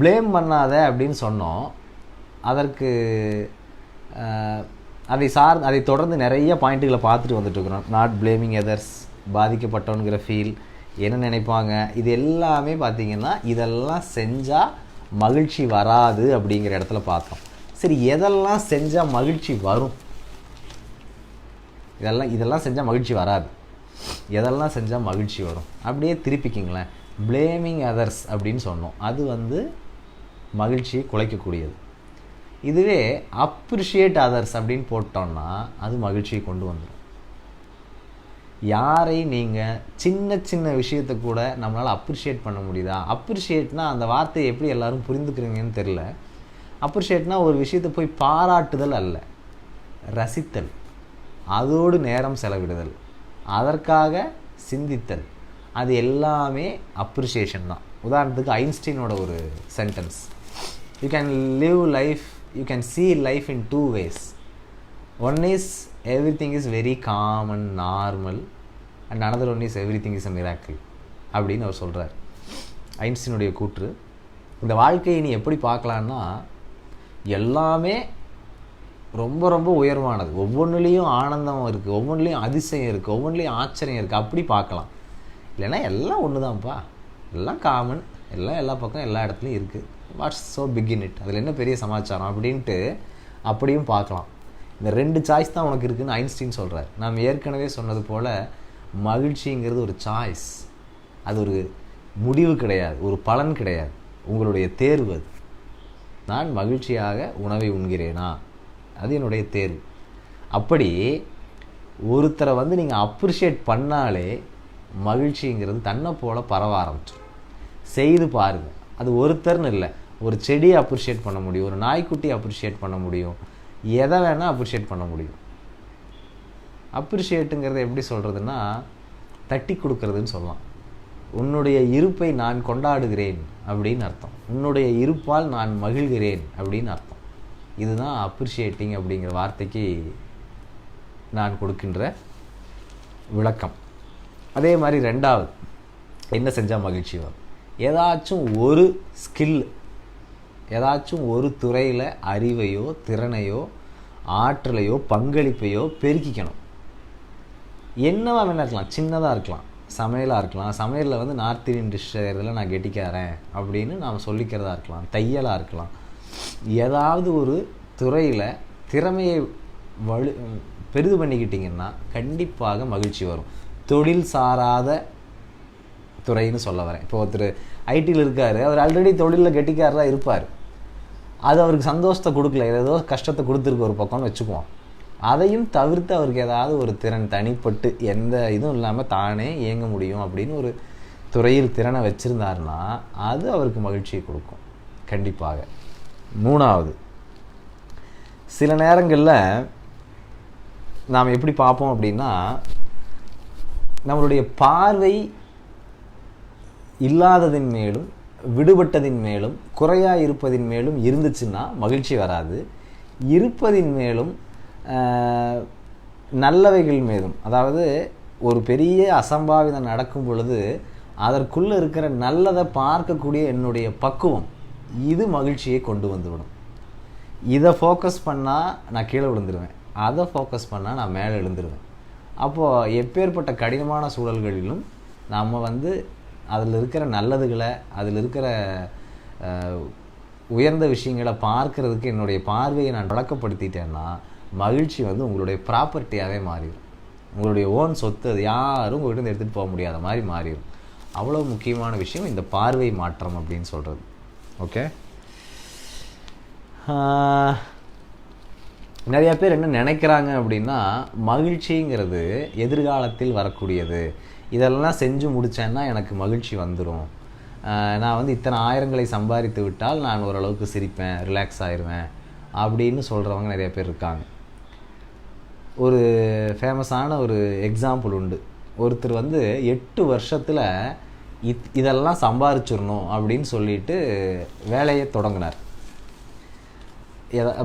ப்ளேம் பண்ணாத அப்படின்னு சொன்னோம். அதற்கு அதை தொடர்ந்து நிறைய பாயிண்ட்டுகளை பார்த்துட்டு வந்துட்டுருக்குறோம். நாட் பிளேமிங் எதர்ஸ், பாதிக்கப்பட்டவனுங்கிற ஃபீல், என்ன நினைப்பாங்க, இது எல்லாமே பார்த்திங்கன்னா இதெல்லாம் செஞ்சால் மகிழ்ச்சி வராது அப்படிங்கிற இடத்துல பார்த்தோம். சரி, எதெல்லாம் செஞ்சால் மகிழ்ச்சி வரும்? இதெல்லாம் செஞ்சால் மகிழ்ச்சி வராது, எதெல்லாம் செஞ்சால் மகிழ்ச்சி வரும்? அப்படியே திருப்பிக்கிங்களேன். பிளேமிங் அதர்ஸ் அப்படின்னு சொன்னோம், அது மகிழ்ச்சியை குலைக்கக்கூடியது. இதுவே அப்ரிஷியேட் அதர்ஸ் அப்படின்னு போட்டோம்னா அது மகிழ்ச்சியை கொண்டு வந்துடும். யாரை நீங்கள் சின்ன சின்ன விஷயத்தை கூட நம்மளால் அப்ரிஷியேட் பண்ண முடியுதா? அப்ரிஷியேட்னா அந்த வார்த்தையை எப்படி எல்லோரும் புரிந்துக்கிறீங்கன்னு தெரில. அப்ரிஷியேட்னா ஒரு விஷயத்தை போய் பாராட்டுதல் அல்ல, ரசித்தல், அதோடு நேரம் செலவிடுதல், அதற்காக சிந்தித்தல், அது எல்லாமே அப்ரிஷியேஷன் தான். உதாரணத்துக்கு ஐன்ஸ்டீனோட ஒரு sentence, you can live life, you can see life in 2 ways. One is everything is very calm and normal and another one is everything is a miracle அப்படின்னு அவர் சொல்கிறார். ஐன்ஸ்டீனுடைய கூற்று. இந்த வாழ்க்கையை நீ எப்படி பார்க்கலான்னா, எல்லாமே ரொம்ப ரொம்ப உயர்வானது. ஒவ்வொன்றுலேயும் ஆனந்தம் இருக்குது, ஒவ்வொன்றுலேயும் அதிசயம் இருக்குது, ஒவ்வொன்றுலேயும் ஆச்சரியம் இருக்குது. அப்படி பார்க்கலாம். இல்லைன்னா எல்லாம் ஒன்று தான்ப்பா, எல்லாம் காமன், எல்லாம் எல்லா பக்கம் எல்லா இடத்துலையும் இருக்குது. What's so big in it, அதில் என்ன பெரிய சமாச்சாரம் அப்படின்ட்டு அப்படியும் பார்க்கலாம். இந்த 2 சாய்ஸ் தான் உனக்கு இருக்குதுன்னு ஐன்ஸ்டீன் சொல்கிறார். நாம் ஏற்கனவே சொன்னது போல் மகிழ்ச்சிங்கிறது ஒரு சாய்ஸ், அது ஒரு முடிவு கிடையாது, ஒரு பலன் கிடையாது, உங்களுடைய தேர்வு. அது நான் மகிழ்ச்சியாக உணவை உண்கிறேனா, அது என்னுடைய தேர்வு. அப்படி ஒருத்தரை நீங்கள் அப்ரிஷியேட் பண்ணாலே மகிழ்ச்சிங்கிறது தன்னை போல் பரவ ஆரம்பிச்சிடும். செய்து பாருங்கள். அது ஒருத்தர்னு இல்லை, ஒரு செடியை அப்ரிஷியேட் பண்ண முடியும், ஒரு நாய்க்குட்டியை அப்ரிஷியேட் பண்ண முடியும், எதை வேணால் அப்ரிஷியேட் பண்ண முடியும். அப்ரிஷியேட்டுங்கிறத எப்படி சொல்கிறதுன்னா, தட்டி கொடுக்கறதுன்னு சொல்லலாம். உன்னுடைய இருப்பை நான் கொண்டாடுகிறேன் அப்படின்னு அர்த்தம், உன்னுடைய இருப்பால் நான் மகிழ்கிறேன் அப்படின்னு அர்த்தம். இதுதான் அப்ரிஷியேட்டிங் அப்படிங்கிற வார்த்தைக்கு நான் கொடுக்கின்ற விளக்கம். அதே மாதிரி 2வது என்ன செஞ்சால் மகிழ்ச்சி வரும்? ஏதாச்சும் ஒரு ஸ்கில், ஏதாச்சும் ஒரு துறையில் அறிவையோ திறனையோ ஆற்றலையோ பங்களிப்பையோ பெருக்கிக்கணும். என்னவா வேணா இருக்கலாம், சின்னதாக இருக்கலாம், சமையலாக இருக்கலாம். சமையலில் நார்த் இந்தியன் டிஷ் செய்கிறதுல நான் கெட்டிக்காரன் அப்படின்னு நாம் சொல்லிக்கிறதா இருக்கலாம், தையலாக இருக்கலாம். ஏதாவது ஒரு துறையில் திறமையை பெரிது பண்ணிக்கிட்டிங்கன்னா கண்டிப்பாக மகிழ்ச்சி வரும். தொழில் சாராத துறைன்னு சொல்ல வரேன். இப்போ ஒருத்தர் ஐடியில் இருக்கார், அவர் ஆல்ரெடி தொழிலில் கெட்டிக்காரராக இருப்பார். அது அவருக்கு சந்தோஷத்தை கொடுக்கல, ஏதோ கஷ்டத்தை கொடுத்துருக்கு ஒரு பக்கம்னு வச்சுக்குவோம். அதையும் தவிர்த்து அவருக்கு ஏதாவது ஒரு திறன் தனிப்பட்டு எந்த இதுவும் இல்லாமல் தானே இயங்க முடியும் அப்படின்னு ஒரு துறையில் திறனை வச்சுருந்தாருன்னா அது அவருக்கு மகிழ்ச்சியை கொடுக்கும் கண்டிப்பாக. 3வது, சில நேரங்களில் நாம் எப்படி பார்ப்போம் அப்படின்னா, நம்மளுடைய பார்வை இல்லாததின் மேலும் விடுபட்டதின் மேலும் குறையாக இருப்பதின் மேலும் இருந்துச்சுன்னா மகிழ்ச்சி வராது. இருப்பதின் மேலும் நல்லவைகள் மீதும், அதாவது ஒரு பெரிய அசம்பாவிதம் நடக்கும் பொழுது அதற்குள்ளே இருக்கிற நல்லதை பார்க்கக்கூடிய என்னுடைய பக்குவம், இது மகிழ்ச்சியை கொண்டு வந்துவிடும். இதை ஃபோக்கஸ் பண்ணால் நான் கீழே விழுந்துருவேன், அதை ஃபோக்கஸ் பண்ணால் நான் மேலே எழுந்துருவேன். அப்போது எப்பேற்பட்ட கடினமான சூழல்களிலும் நம்ம அதில் இருக்கிற நல்லதுகளை, அதில் இருக்கிற உயர்ந்த விஷயங்களை பார்க்கறதுக்கு என்னுடைய பார்வையை நான் வழக்கப்படுத்திட்டேன்னா மகிழ்ச்சி உங்களுடைய ப்ராப்பர்ட்டியாகவே மாறிடும். உங்களுடைய ஓன் சொத்து, அது யாரும் உங்கள்கிட்ட எடுத்துகிட்டு போக முடியாத மாதிரி மாறிடும். அவ்வளோ முக்கியமான விஷயம் இந்த பார்வை மாற்றம் அப்படின்னு சொல்கிறது. ஓகே, நிறையா பேர் என்ன நினைக்கிறாங்க அப்படின்னா, மகிழ்ச்சிங்கிறது எதிர்காலத்தில் வரக்கூடியது, இதெல்லாம் செஞ்சு முடித்தேன்னா எனக்கு மகிழ்ச்சி வந்துடும், நான் இத்தனை ஆயிரங்களை சம்பாதித்து விட்டால் நான் ஓரளவுக்கு சிரிப்பேன், ரிலாக்ஸ் ஆயிடுவேன் அப்படின்னு சொல்கிறவங்க நிறைய பேர் இருக்காங்க. ஒரு ஃபேமஸான ஒரு எக்ஸாம்பிள் உண்டு. ஒருத்தர் 8 வருஷத்தில் இதெல்லாம் சம்பாரிச்சிடணும் அப்படின்னு சொல்லிட்டு வேலையை தொடங்கினார்.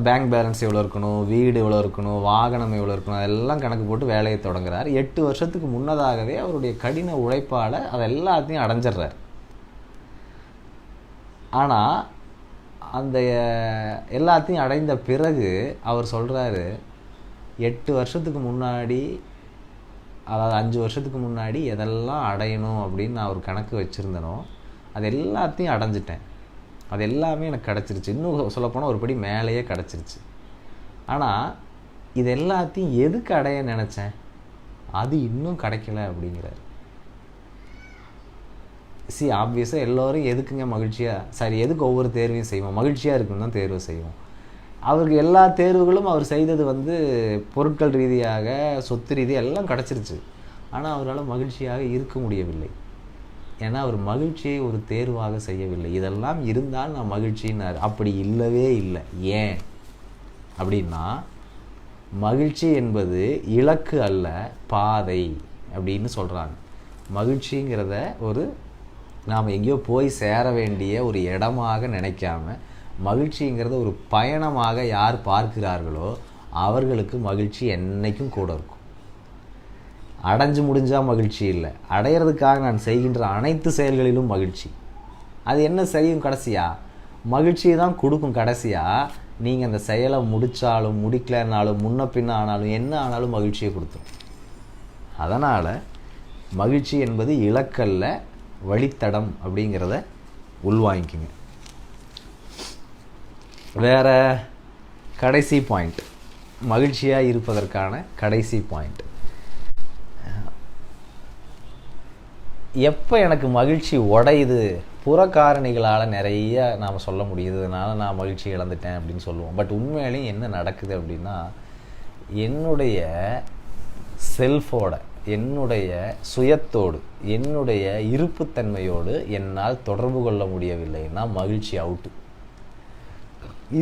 பேங்க் பேலன்ஸ் எவ்வளோ இருக்கணும், வீடு எவ்வளோ இருக்கணும், வாகனம் எவ்வளோ இருக்கணும், அதெல்லாம் கணக்கு போட்டு வேலையை தொடங்குறார். 8 வருஷத்துக்கு முன்னதாகவே அவருடைய கடின உழைப்பால் அதை எல்லாத்தையும் அடைஞ்சிட்றார். ஆனால் அந்த எல்லாத்தையும் அடைந்த பிறகு அவர் சொல்கிறாரு, 8 வருஷத்துக்கு முன்னாடி, அதாவது 5 வருஷத்துக்கு முன்னாடி எதெல்லாம் அடையணும் அப்படின்னு நான் ஒரு கணக்கு வச்சுருந்தனோ அது எல்லாத்தையும் அடைஞ்சிட்டேன், அது எல்லாமே எனக்கு கிடச்சிருச்சு, இன்னும் சொல்லப்போனால் ஒரு படி மேலேயே கிடச்சிருச்சு. ஆனால் இது எல்லாத்தையும் எதுக்கு அடைய நினச்சேன், அது இன்னும் கிடைக்கல அப்படிங்கிறார். ஆப்வியஸாக எல்லோரும் எதுக்குங்க மகிழ்ச்சியாக, சரி எதுக்கு ஒவ்வொரு தேர்வையும் செய்வோம், மகிழ்ச்சியாக இருக்குன்னு தான் தேர்வு செய்வோம். அவருக்கு எல்லா தேர்வுகளும் அவர் செய்தது பொருட்கள் ரீதியாக, சொத்து ரீதியாக எல்லாம் கிடச்சிருச்சு. ஆனால் அவரால் மகிழ்ச்சியாக இருக்க முடியவில்லை. ஏன்னா அவர் மகிழ்ச்சியை ஒரு தேர்வாக செய்யவில்லை. இதெல்லாம் இருந்தால் நான் மகிழ்ச்சின்னார். அப்படி இல்லவே இல்லை. ஏன் அப்படின்னா, மகிழ்ச்சி என்பது இலக்கு அல்ல, பாதை அப்படின்னு சொல்கிறாங்க. மகிழ்ச்சிங்கிறத நாம் எங்கேயோ போய் சேர வேண்டிய ஒரு இடமாக நினைக்காம, மகிழ்ச்சிங்கிறத ஒரு பயணமாக யார் பார்க்கிறார்களோ அவர்களுக்கு மகிழ்ச்சி என்றைக்கும் கூட இருக்கும். அடைஞ்சு முடிஞ்சால் மகிழ்ச்சி இல்லை, அடையிறதுக்காக நான் செய்கின்ற அனைத்து செயல்களிலும் மகிழ்ச்சி. அது என்ன செய்யும், கடைசியாக மகிழ்ச்சியை தான் கொடுக்கும். கடைசியாக நீங்கள் அந்த செயலை முடித்தாலும் முடிக்கலைன்னாலும் முன்ன பின்ன ஆனாலும் என்ன ஆனாலும் மகிழ்ச்சியை கொடுத்துரும். அதனால் மகிழ்ச்சி என்பது இலக்கல்ல, வழித்தடம் அப்படிங்கிறத உள்வாங்கிக்குங்க. வேற கடைசி பாயிண்ட், மகிழ்ச்சியாக இருப்பதற்கான கடைசி பாயிண்ட். எப்போ எனக்கு மகிழ்ச்சி உடையுது, புறக்காரணிகளால் நிறைய நாம் சொல்ல முடியுதுனால நான் மகிழ்ச்சி இழந்துட்டேன் அப்படின்னு சொல்லுவோம். பட் உண்மையிலேயும் என்ன நடக்குது அப்படின்னா, என்னுடைய செல்ஃபோட, என்னுடைய சுயத்தோடு, என்னுடைய இருப்புத்தன்மையோடு என்னால் தொடர்பு கொள்ள முடியவில்லைன்னா மகிழ்ச்சி அவுட்டு.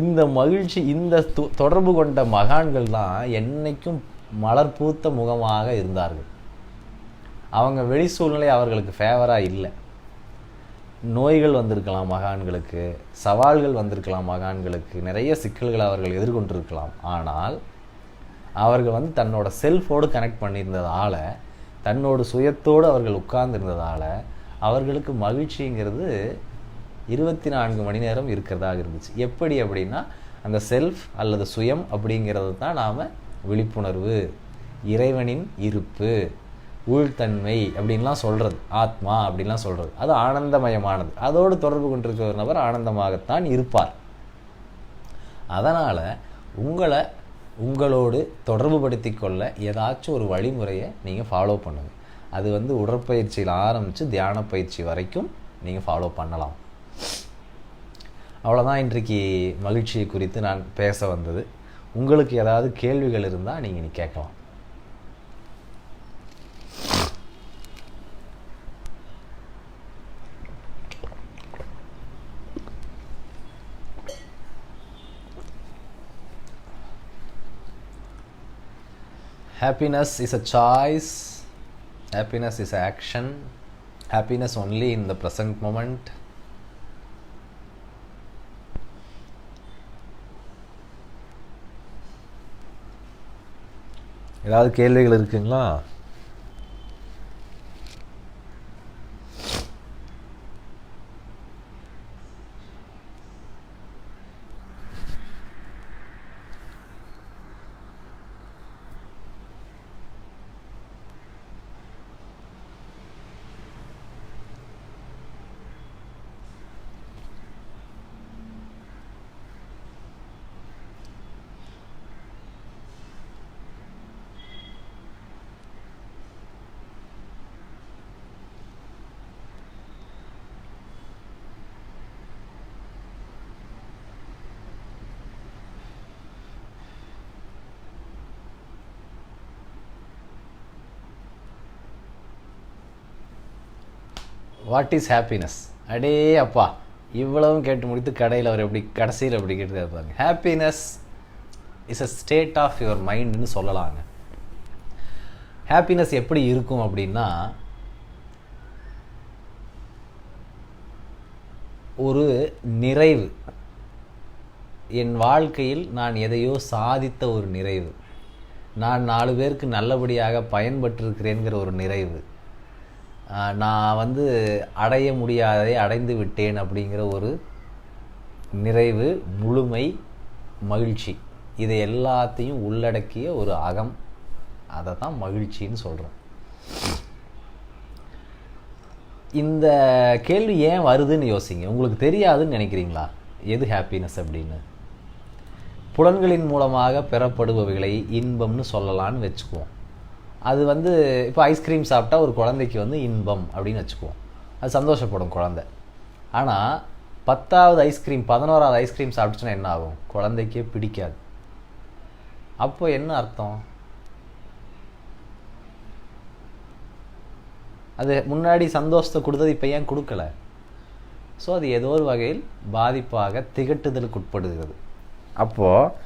இந்த மகிழ்ச்சி, இந்த தொடர்பு கொண்ட மகான்கள் தான் என்னைக்கும் மலர் பூத்த முகமாக இருந்தார்கள். அவங்க வெளி சூழ்நிலை அவர்களுக்கு ஃபேவராக இல்லை. நோய்கள் வந்திருக்கலாம் மகான்களுக்கு, சவால்கள் வந்திருக்கலாம் மகான்களுக்கு, நிறைய சிக்கல்களை அவர்கள் எதிர்கொண்டிருக்கலாம். ஆனால் அவர்கள் தன்னோட செல்ஃபோடு கனெக்ட் பண்ணியிருந்ததால், தன்னோட சுயத்தோடு அவர்கள் உட்கார்ந்துருந்ததால் அவர்களுக்கு மகிழ்ச்சிங்கிறது 24 மணி நேரம் இருக்கிறதாக இருந்துச்சு. எப்படி அப்படின்னா, அந்த செல்ஃப் அல்லது சுயம் அப்படிங்கிறது தான் நாம் விழிப்புணர்வு, இறைவனின் இருப்பு, உள்தன்மை அப்படின்லாம் சொல்கிறது, ஆத்மா அப்படின்லாம் சொல்கிறது. அது ஆனந்தமயமானது. அதோடு தொடர்பு கொண்டிருக்கிற ஒரு நபர் ஆனந்தமாகத்தான் இருப்பார். அதனால் உங்களோடு தொடர்பு படுத்தி கொள்ள ஏதாச்சும் ஒரு வழிமுறையை நீங்கள் ஃபாலோ பண்ணுங்கள். அது உடற்பயிற்சியில் ஆரம்பித்து தியான பயிற்சி வரைக்கும் நீங்கள் ஃபாலோ பண்ணலாம். அவ்வளோதான் இன்றைக்கு மகிழ்ச்சியை குறித்து நான் பேச வந்தது. உங்களுக்கு ஏதாவது கேள்விகள் இருந்தால் நீங்கள் கேட்கலாம். Happiness is a choice. Happiness is action. Happiness only in the present moment. ஏதாவது கேள்விகள் இருக்குங்களா? What is happiness? அடே அப்பா, இவ்வளவும் கேட்டு முடித்து கடையில் அவர் கடைசியில் எப்படி கேட்டு இருப்பாங்க. Happiness is a state of your மைண்டுன்னு சொல்லலாங்க. ஹாப்பினஸ் எப்படி இருக்கும் அப்படின்னா, ஒரு நிறைவு, என் வாழ்க்கையில் நான் எதையோ சாதித்த ஒரு நிறைவு, நான் 4 பேருக்கு நல்லபடியாக பயன்பட்டிருக்கிறேங்கிற ஒரு நிறைவு, நான் அடைய முடியாததை அடைந்து விட்டேன் அப்படிங்கிற ஒரு நிறைவு, முழுமை, மகிழ்ச்சி, இதை எல்லாத்தையும் உள்ளடக்கிய ஒரு அகம், அதை தான் மகிழ்ச்சின்னு சொல்கிறோம். இந்த கேள்வி ஏன் வருதுன்னு யோசிங்க. உங்களுக்கு தெரியாதுன்னு நினைக்கிறீங்களா எது ஹாப்பினஸ் அப்படின்னு? புலன்களின் மூலமாக பெறப்படுபவைகளை இன்பம்னு சொல்லலான்னு வச்சுக்குவோம். அது இப்போ ஐஸ்கிரீம் சாப்பிட்டா ஒரு குழந்தைக்கு இன்பம் அப்படின்னு வச்சுக்குவோம். அது சந்தோஷப்படும் குழந்தை. ஆனால் 10வது ஐஸ்கிரீம் 11வது ஐஸ்கிரீம் சாப்பிட்டுச்சுன்னா என்ன ஆகும்? குழந்தைக்கே பிடிக்காது. அப்போ என்ன அர்த்தம்? அது முன்னாடி சந்தோஷத்தை கொடுத்தது இப்போ ஏன் கொடுக்கல? ஸோ அது ஏதோ ஒரு வகையில் பாதிப்பாக திகட்டுதலுக்கு உட்படுகிறது. அப்போது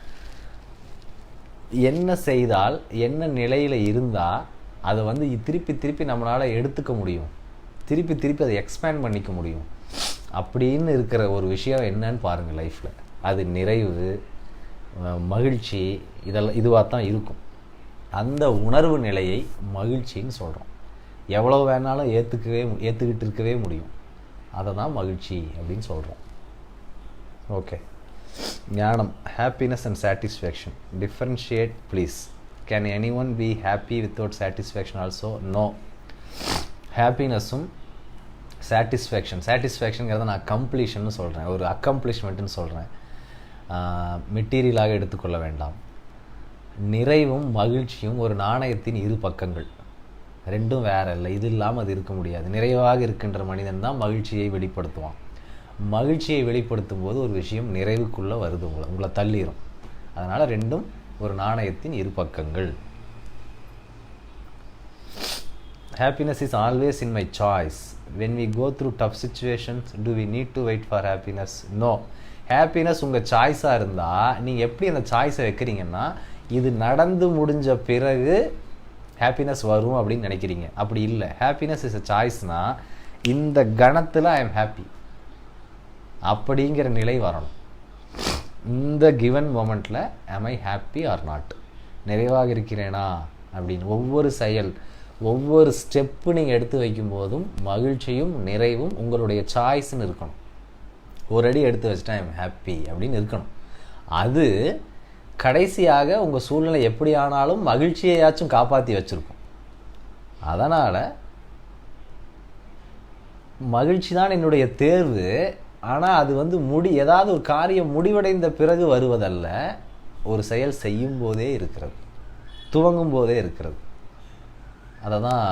என்ன செய்தால், என்ன நிலையில் இருந்தால் அதை திருப்பி திருப்பி நம்மளால் எடுத்துக்க முடியும், திருப்பி திருப்பி அதை எக்ஸ்பேண்ட் பண்ணிக்க முடியும் அப்படின்னு இருக்கிற ஒரு விஷயம் என்னன்னு பாருங்கள் லைஃப்பில். அது நிறைவு, மகிழ்ச்சி, இதுவாக தான் இருக்கும். அந்த உணர்வு நிலையை மகிழ்ச்சின்னு சொல்கிறோம். எவ்வளோ வேணாலும் ஏற்றுக்கிட்டு இருக்கவே முடியும். அதை தான் மகிழ்ச்சி அப்படின்னு சொல்கிறோம். ஓகே. ஞானம், happiness and satisfaction differentiate please. Can any one be happy without satisfaction also? No. ஹாப்பினஸும் சாட்டிஸ்ஃபேக்ஷன்கிறத நான் கம்ப்ளீஷன்னு சொல்கிறேன், ஒரு அக்கம்ப்ளிஷ்மெண்ட்டுன்னு சொல்கிறேன், மெட்டீரியலாக எடுத்துக்கொள்ள வேண்டாம். நிறைவும் மகிழ்ச்சியும் ஒரு நாணயத்தின் இரு பக்கங்கள், ரெண்டும் வேற இல்லை. இது இல்லாமல் அது இருக்க முடியாது. நிறைவாக இருக்கின்ற மனிதன் தான் மகிழ்ச்சியை வெளிப்படுத்துவான். மகிழ்ச்சியை வெளிப்படுத்தும் போது ஒரு விஷயம் நிறைவுக்குள்ளே வருது, உங்களை தள்ளிடும். அதனால் ரெண்டும் ஒரு நாணயத்தின் இரு பக்கங்கள். Happiness is always in my choice. When we go through tough situations, do we need to wait for happiness? No. Happiness உங்கள் சாய்ஸாக இருந்தால் நீங்கள் எப்படி அந்த சாய்ஸை வைக்கிறீங்கன்னா, இது நடந்து முடிஞ்ச பிறகு ஹாப்பினஸ் வரும் அப்படின்னு நினைக்கிறீங்க. அப்படி இல்லை. ஹாப்பினஸ் இஸ் அ சாய்ஸ்னால் இந்த கணத்தில் ஐ எம் ஹாப்பி அப்படிங்கிற நிலை வரணும். இந்த given மொமெண்ட்டில் am I happy or not, நிறைவாக இருக்கிறேனா அப்படின்னு ஒவ்வொரு செயல், ஒவ்வொரு ஸ்டெப்பு நீங்கள் எடுத்து வைக்கும்போதும் மகிழ்ச்சியும் நிறைவும் உங்களுடைய சாய்ஸ்ன்னு இருக்கணும். ஒரு அடி எடுத்து வச்சுட்டா ஐ எம் ஹாப்பி அப்படின்னு இருக்கணும். அது கடைசியாக உங்கள் சூழ்நிலை எப்படி ஆனாலும் மகிழ்ச்சியையாச்சும் காப்பாற்றி வச்சுருக்கும். அதனால் மகிழ்ச்சி தான் என்னுடைய தேர்வு. ஆனால் அது ஏதாவது ஒரு காரியம் முடிவடைந்த பிறகு வருவதல்ல, ஒரு செயல் செய்யும் போதே இருக்கிறது, துவங்கும் போதே இருக்கிறது. அதை தான்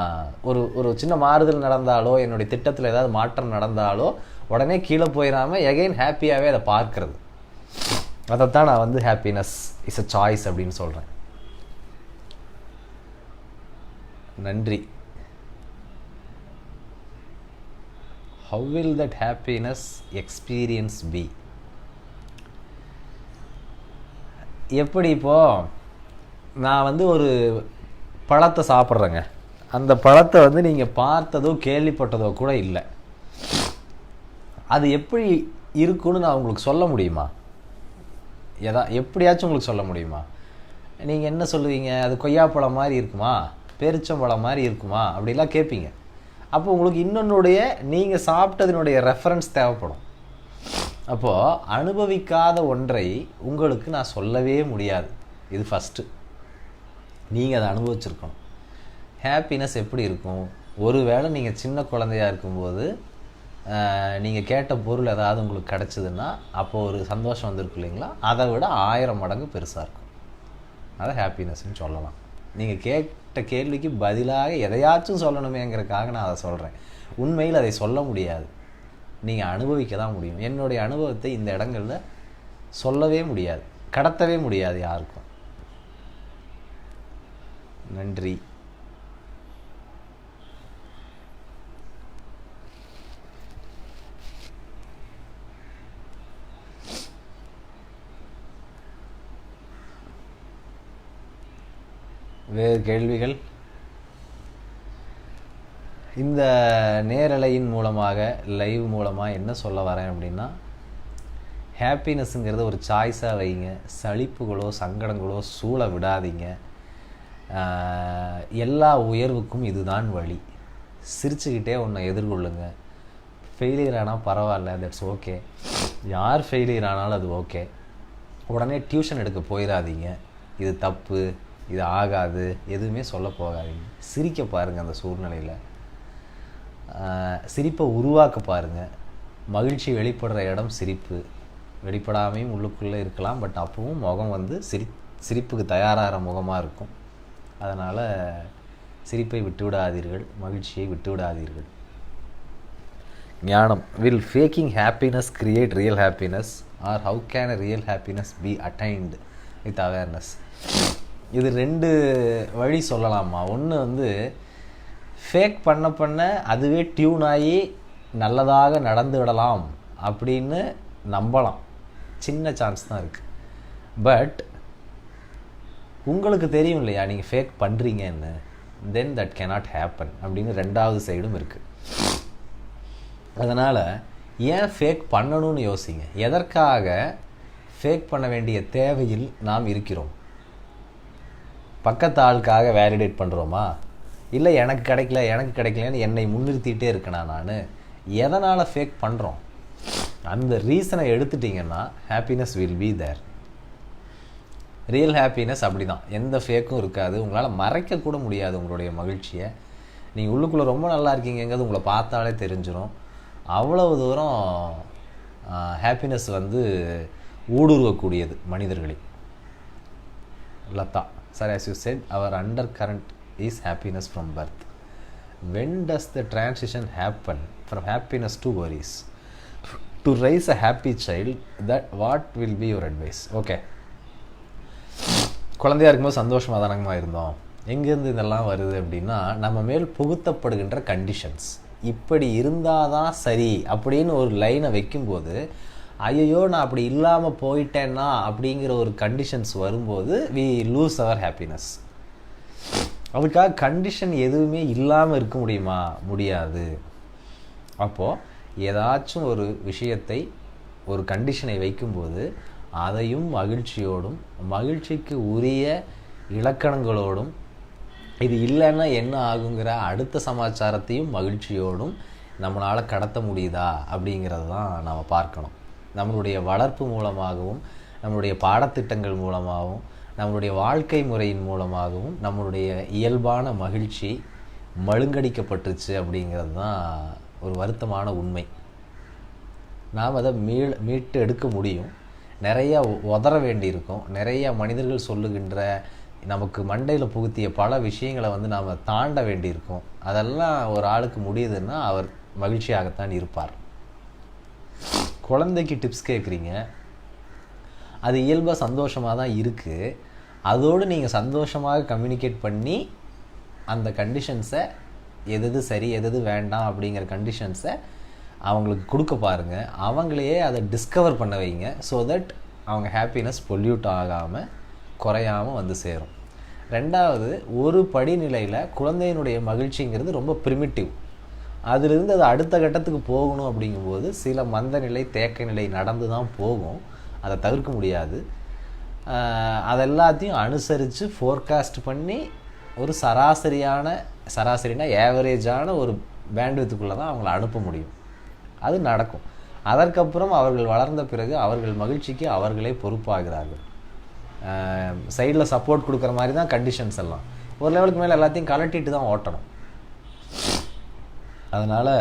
ஒரு சின்ன மாறுதல் நடந்தாலோ, என்னுடைய திட்டத்தில் ஏதாவது மாற்றம் நடந்தாலோ உடனே கீழே போயிடாமல் எகைன் ஹாப்பியாகவே அதை பார்க்கறது. அதைத்தான் நான் ஹாப்பினஸ் இஸ் அ சாய்ஸ் அப்படின்னு சொல்கிறேன். நன்றி. How will that happiness experience be? எப்படி இப்போது நான் ஒரு பழத்தை சாப்பிட்றேங்க. அந்த பழத்தை நீங்கள் பார்த்ததோ கேள்விப்பட்டதோ கூட இல்லை. அது எப்படி இருக்குன்னு நான் உங்களுக்கு சொல்ல முடியுமா? எப்படியாச்சும் உங்களுக்கு சொல்ல முடியுமா? நீங்கள் என்ன சொல்லுவீங்க? அது கொய்யாப்பழம் மாதிரி இருக்குமா, பேரிச்சம்பழம் மாதிரி இருக்குமா அப்படிலாம் கேட்பீங்க. அப்போ உங்களுக்கு இன்னொன்னுடைய நீங்கள் சாப்பிட்டதினுடைய ரெஃபரன்ஸ் தேவைப்படும். அப்போது அனுபவிக்காத ஒன்றை உங்களுக்கு நான் சொல்லவே முடியாது. இது ஃபஸ்ட்டு. நீங்கள் அதை அனுபவிச்சிருக்கணும். ஹாப்பினஸ் எப்படி இருக்கும்? ஒருவேளை நீங்கள் சின்ன குழந்தையாக இருக்கும்போது நீங்கள் கேட்ட பொருள் ஏதாவது உங்களுக்கு கிடச்சிதுன்னா அப்போது ஒரு சந்தோஷம் வந்திருக்கு இல்லைங்களா? அதை விட 1000 மடங்கு பெருசாக இருக்கும். அதை ஹாப்பினஸ்ன்னு சொல்லலாம். நீங்கள் கேட்ட கேள்விக்கு பதிலாக எதையாச்சும் சொல்லணுமேங்கிறதுக்காக நான் அதை சொல்கிறேன். உண்மையில் அதை சொல்ல முடியாது, நீங்கள் அனுபவிக்க தான் முடியும். என்னுடைய அனுபவத்தை இந்த இடங்களில் சொல்லவே முடியாது, கடத்தவே முடியாது யாருக்கும். நன்றி. வேறு கேள்விகள்? இந்த நேரலையின் மூலமாக, லைவ் மூலமாக என்ன சொல்ல வரேன் அப்படின்னா, ஹாப்பினஸ்ஸுங்கிறத ஒரு சாய்ஸாக வைங்க. சலிப்புகளோ சங்கடங்களோ சூழ விடாதீங்க. எல்லா உயர்வுக்கும் இதுதான் வழி. சிரிச்சுக்கிட்டே ஒன்றை எதிர்கொள்ளுங்க. ஃபெயிலியர் ஆனால் பரவாயில்ல, தட்ஸ் ஓகே. யார் ஃபெயிலியர் ஆனாலும் அது ஓகே. உடனே டியூஷன் எடுக்க போயிடாதீங்க. இது தப்பு, இது ஆகாது, எதுவுமே சொல்ல போகாதீங்க. சிரிக்க பாருங்கள். அந்த சூழ்நிலையில் சிரிப்பை உருவாக்க பாருங்கள். மகிழ்ச்சி வெளிப்படுற இடம் சிரிப்பு. வெளிப்படாமையும் உள்ளுக்குள்ளே இருக்கலாம், பட் அப்பவும் முகம் சிரிப்புக்கு தயாராகிற முகமாக இருக்கும். அதனால் சிரிப்பை விட்டுவிடாதீர்கள், மகிழ்ச்சியை விட்டுவிடாதீர்கள். Gnanam. Will faking happiness create real happiness or how can a real happiness be attained with awareness? இது 2 வழி சொல்லலாமா. ஒன்று ஃபேக் பண்ண அதுவே டியூன் ஆகி நல்லதாக நடந்து விடலாம் அப்படின்னு நம்பலாம். சின்ன சான்ஸ் தான் இருக்குது. பட் உங்களுக்கு தெரியும் இல்லையா நீங்கள் ஃபேக் பண்ணுறீங்கன்னு, தென் தட் கேனாட் ஹேப்பன் அப்படின்னு 2வது சைடும் இருக்குது. அதனால் ஏன் ஃபேக் பண்ணணும்னு யோசிங்க. எதற்காக ஃபேக் பண்ண வேண்டிய தேவையில் நாம் இருக்கிறோம்? பக்கத்து ஆளுக்காக வேலிடேட் பண்ணுறோமா? இல்லை எனக்கு கிடைக்கலன்னு என்னை முன்னிறுத்திகிட்டே இருக்கேனா நான்? எதனால் ஃபேக் பண்ணுறோம்? அந்த ரீசனை எடுத்துட்டிங்கன்னா happiness will be there. Real happiness அப்படி தான், எந்த ஃபேக்கும் இருக்காது. உங்களால் மறைக்கக்கூட முடியாது உங்களுடைய மகிழ்ச்சியை. நீங்கள் உள்ளுக்குள்ளே ரொம்ப நல்லா இருக்கீங்கிறது உங்களை பார்த்தாலே தெரிஞ்சிடும். அவ்வளவு தூரம் ஹாப்பினஸ் வந்து ஊடுருவக்கூடியது மனிதர்களில். Latha sir, as you said, our undercurrent is happiness from birth. When does the transition happen from happiness to worries? To raise a happy child, that what will be your advice? Okay, குழந்தையாக இருக்கும்போது சந்தோஷமாக தானங்கம்மா இருந்தோம். எங்கேருந்து இதெல்லாம் வருது அப்படின்னா, நம்ம மேல் புகுத்தப்படுகின்ற கண்டிஷன்ஸ். இப்படி இருந்தால் தான் சரி அப்படின்னு ஒரு லைனை வைக்கும்போது, ஐயோ நான் அப்படி இல்லாமல் போயிட்டேன்னா அப்படிங்கிற ஒரு கண்டிஷன்ஸ் வரும்போது we lose our happiness. அதுக்காக கண்டிஷன் எதுவுமே இல்லாமல் இருக்க முடியுமா? முடியாது. அப்போது ஏதாச்சும் ஒரு விஷயத்தை, ஒரு கண்டிஷனை வைக்கும்போது அதையும் மகிழ்ச்சியோடும், மகிழ்ச்சிக்கு உரிய இலக்கணங்களோடும், இது இல்லைன்னா என்ன ஆகுங்கிற அடுத்த சமாச்சாரத்தையும் மகிழ்ச்சியோடும் நம்மளால் கடத்த முடியுதா அப்படிங்கிறது தான் நாம் பார்க்கணும். நம்மளுடைய வளர்ப்பு மூலமாகவும், நம்மளுடைய பாடத்திட்டங்கள் மூலமாகவும், நம்மளுடைய வாழ்க்கை முறையின் மூலமாகவும் நம்மளுடைய இயல்பான மகிழ்ச்சி மழுங்கடிக்கப்பட்டுருச்சு அப்படிங்கிறது தான் ஒரு வருத்தமான உண்மை. நாம் அதை மீட்டு எடுக்க முடியும். நிறைய உதற வேண்டியிருக்கும். நிறைய மனிதர்கள் சொல்லுகின்ற, நமக்கு மண்டையில் புகுத்திய பல விஷயங்களை வந்து நாம் தாண்ட வேண்டியிருக்கும். அதெல்லாம் ஒரு ஆளுக்கு முடியுதுன்னா அவர் மகிழ்ச்சியாகத்தான் இருப்பார். குழந்தைக்கு டிப்ஸ் கேட்குறீங்க, அது இயல்பாக சந்தோஷமாக தான் இருக்குது. அதோடு நீங்கள் சந்தோஷமாக கம்யூனிகேட் பண்ணி அந்த கண்டிஷன்ஸை, எது சரி எது வேண்டாம் அப்படிங்கிற கண்டிஷன்ஸை அவங்களுக்கு கொடுக்க பாருங்கள். அவங்களையே அதை டிஸ்கவர் பண்ண வைங்க. ஸோ தட் அவங்க ஹாப்பினஸ் பொல்யூட் ஆகாமல், குறையாமல் வந்து சேரும். ரெண்டாவது, ஒரு படிநிலையில் குழந்தையினுடைய மகிழ்ச்சிங்கிறது ரொம்ப ப்ரிமிட்டிவ். அதிலிருந்து அது அடுத்த கட்டத்துக்கு போகணும் அப்படிங்கும்போது சில மந்த நிலை, தேக்க நிலை நடந்து தான் போகும். அதை தவிர்க்க முடியாது. அதெல்லாத்தையும் அனுசரித்து ஃபோர்காஸ்ட் பண்ணி ஒரு சராசரினா ஏவரேஜான ஒரு பேண்ட்வித்துக்குள்ளே தான் அவங்கள அனுப்ப முடியும். அது நடக்கும். அதற்கப்புறம் அவர்கள் வளர்ந்த பிறகு அவர்கள் மகிழ்ச்சிக்கு அவர்களே பொறுப்பாகிறார்கள். சைடில் சப்போர்ட் கொடுக்குற மாதிரி தான் கண்டிஷன்ஸ் எல்லாம். ஒரு லெவலுக்கு மேலே எல்லாத்தையும் கலட்டிட்டு தான் ஓட்டணும். அதனால்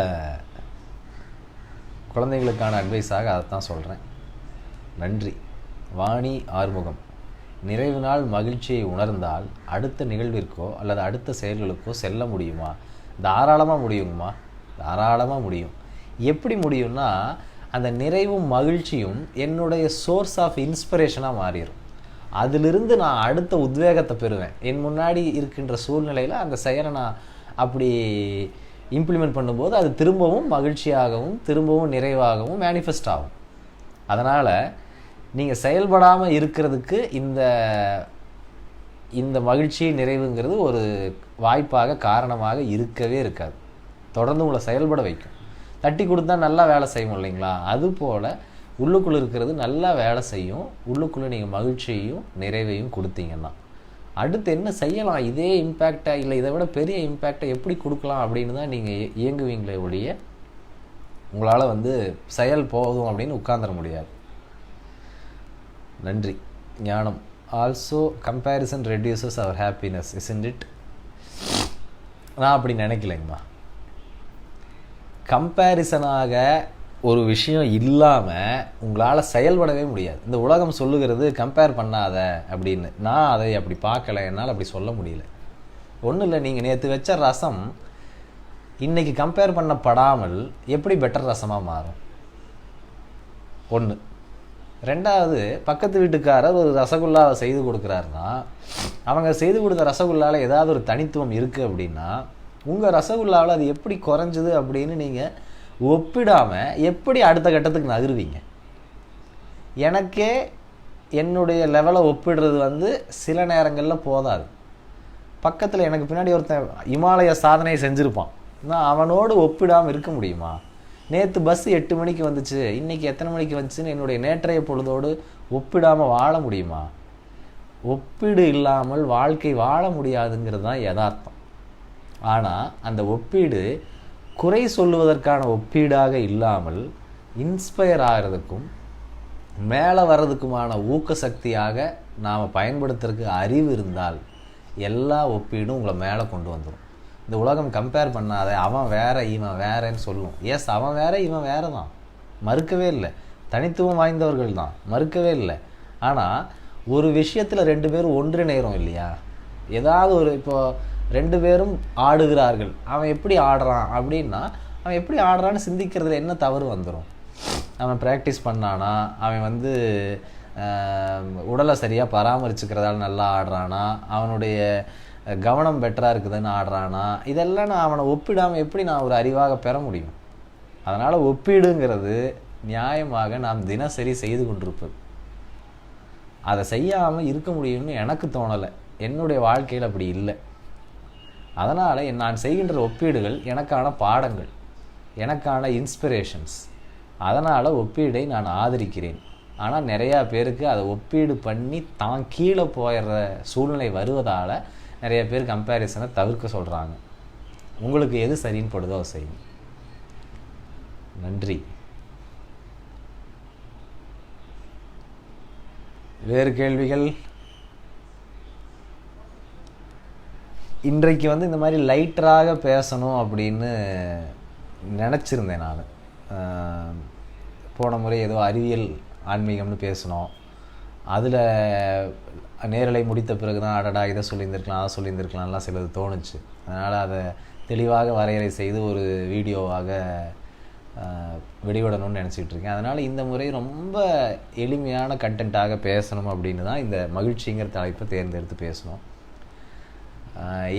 குழந்தைகளுக்கான அட்வைஸாக அதைத்தான் சொல்கிறேன். நன்றி. வாணி ஆறுமுகம், நிறைவு நாள் மகிழ்ச்சியை உணர்ந்தால் அடுத்த நிகழ்விற்கோ அல்லது அடுத்த செயல்களுக்கோ செல்ல முடியுமா? தாராளமாக முடியுங்கம்மா, தாராளமாக முடியும். எப்படி முடியும்னா, அந்த நிறைவும் மகிழ்ச்சியும் என்னுடைய சோர்ஸ் ஆஃப் இன்ஸ்பிரேஷனாக மாறிடும். அதிலிருந்து நான் அடுத்த உத்வேகத்தை பெறுவேன். என் முன்னாடி இருக்கின்ற சூழ்நிலையில் அந்த செயலை நான் அப்படி இம்ப்ளிமெண்ட் பண்ணும்போது அது திரும்பவும் மகிழ்ச்சியாகவும் திரும்பவும் நிறைவாகவும் மேனிஃபெஸ்ட் ஆகும். அதனால் நீங்கள் செயல்படாமல் இருக்கிறதுக்கு இந்த மகிழ்ச்சி நிறைவுங்கிறது ஒரு வாய்ப்பாக, காரணமாக இருக்கவே இருக்காது. தொடர்ந்து உங்களை செயல்பட வைக்கும். தட்டி கொடுத்தா நல்லா வேலை செய்யும் இல்லைங்களா? அதுபோல் உள்ளுக்குள்ளே இருக்கிறது நல்லா வேலை செய்யும். உள்ளுக்குள்ளே நீங்கள் மகிழ்ச்சியையும் நிறைவையும் கொடுத்தீங்கன்னா அடுத்து என்ன செய்யலாம், இதே இம்பேக்டாக இல்லை இதை விட பெரிய இம்பேக்டை எப்படி கொடுக்கலாம் அப்படின்னு தான் நீங்கள் இயங்குவீங்களே ஒழிய உங்களால் வந்து செயல் போதும் அப்படின்னு உட்கார்ந்துட முடியாது. நன்றி. Gnanam, also comparison reduces our happiness, isn't it? நான் அப்படி நினைக்கலைங்கம்மா. கம்பேரிசனாக ஒரு விஷயம் இல்லாமல் உங்களால் செயல்படவே முடியாது. இந்த உலகம் சொல்லுகிறது கம்பேர் பண்ணாத அப்படின்னு. நான் அதை அப்படி பார்க்கல, என்னால் அப்படி சொல்ல முடியல. ஒன்றும் இல்லை, நீங்கள் நேற்று வச்ச ரசம் இன்றைக்கி கம்பேர் பண்ணப்படாமல் எப்படி பெட்டர் ரசமாக மாறும்? ஒன்று. ரெண்டாவது, பக்கத்து வீட்டுக்காரர் ஒரு ரசகுல்லாவை செய்து கொடுக்குறாருன்னா அவங்க செய்து கொடுத்த ரசகுல்லாவில் ஏதாவது ஒரு தனித்துவம் இருக்குது அப்படின்னா உங்கள் ரசகுல்லாவில் அது எப்படி குறைஞ்சிது அப்படின்னு நீங்கள் ஒப்பிடாமல் எப்படி அடுத்த கட்டத்துக்கு நகருவீங்க? எனக்கே என்னுடைய லெவலை ஒப்பிடுறது வந்து சில நேரங்களில் போதாது. பக்கத்தில் எனக்கு பின்னாடி ஒருத்தன் இமாலய சாதனை செஞ்சுருப்பான், நான் அவனோடு ஒப்பிடாமல் இருக்க முடியுமா? நேற்று பஸ் 8 மணிக்கு வந்துச்சு, இன்றைக்கி எத்தனை மணிக்கு வந்துச்சுன்னு என்னுடைய நேற்றைய பொழுதோடு ஒப்பிடாமல் வாழ முடியுமா? ஒப்பீடு இல்லாமல் வாழ்க்கை வாழ முடியாதுங்கிறது தான் யதார்த்தம். ஆனால் அந்த ஒப்பீடு குறை சொல்லுவதற்கான ஒப்பீடாக இல்லாமல் இன்ஸ்பயர் ஆகிறதுக்கும் மேலே வர்றதுக்குமான ஊக்க சக்தியாக நாம் பயன்படுத்துறதுக்கு அறிவு இருந்தால் எல்லா ஒப்பீடும் உங்களை மேலே கொண்டு வந்துடும். இந்த உலகம் கம்பேர் பண்ணாத, அவன் வேற இவன் வேறன்னு சொல்லும். எஸ், அவன் வேற இவன் வேற தான், மறுக்கவே இல்லை. தனித்துவம் வாய்ந்தவர்கள் தான், மறுக்கவே இல்லை. ஆனால் ஒரு விஷயத்தில் 2 பேரும் ஒன்றிணைகிறோம் இல்லையா? ஏதாவது ஒரு, இப்போ 2 பேரும் ஆடுகிறார்கள், அவன் எப்படி ஆடுறான் அப்படின்னா, அவன் எப்படி ஆடுறான்னு சிந்திக்கிறதுல என்ன தவறு வந்துடும்? அவன் ப்ராக்டிஸ் பண்ணானா, அவன் உடலை சரியாக பராமரிச்சுக்கிறதால நல்லா ஆடுறானா, அவனுடைய கவனம் பெட்டராக இருக்குதுன்னு ஆடுறானா, இதெல்லாம் நான் அவனை ஒப்பிடாமல் எப்படி நான் ஒரு அறிவாக பெற முடியும்? அதனால் ஒப்பீடுங்கிறது நியாயமாக நாம் தினசரி செய்து கொண்டிருப்பது. அதை செய்யாமல் இருக்க முடியும்னு எனக்கு தோணலை. என்னுடைய வாழ்க்கையில் அப்படி இல்லை. அதனால் நான் செய்கின்ற ஒப்பீடுகள் எனக்கான பாடங்கள், எனக்கான இன்ஸ்பிரேஷன்ஸ். அதனால் ஒப்பீடை நான் ஆதரிக்கிறேன். ஆனால் நிறையா பேருக்கு அதை ஒப்பீடு பண்ணி தான் கீழே போயிடுற சூழ்நிலை வருவதால் நிறைய பேர் கம்பேரிசனை தவிர்க்க சொல்கிறாங்க. உங்களுக்கு எது சரின்னு படுதோ அதை செய்யும். நன்றி. வேறு கேள்விகள்? இன்றைக்கு இந்த மாதிரி லைட்டராக பேசணும் அப்படின்னு நினச்சிருந்தேன் நான். போன முறை ஏதோ அறிவியல் ஆன்மீகம்னு பேசினோம். அதில் நேரலை முடித்த பிறகு தான் அடடா இதை சொல்லியிருந்திருக்கலாம், அதை சொல்லியிருந்திருக்கலாம்லாம் சிலது தோணுச்சு. அதனால் அதை தெளிவாக வரையறை செய்து ஒரு வீடியோவாக வெளிவிடணும்னு நினச்சிக்கிட்டு இருக்கேன். அதனால் இந்த முறை ரொம்ப எளிமையான கண்டென்ட்டாக பேசணும் அப்படின்னு தான் இந்த மகிழ்ச்சிங்கிற தலைப்பை தேர்ந்தெடுத்து பேசணும்.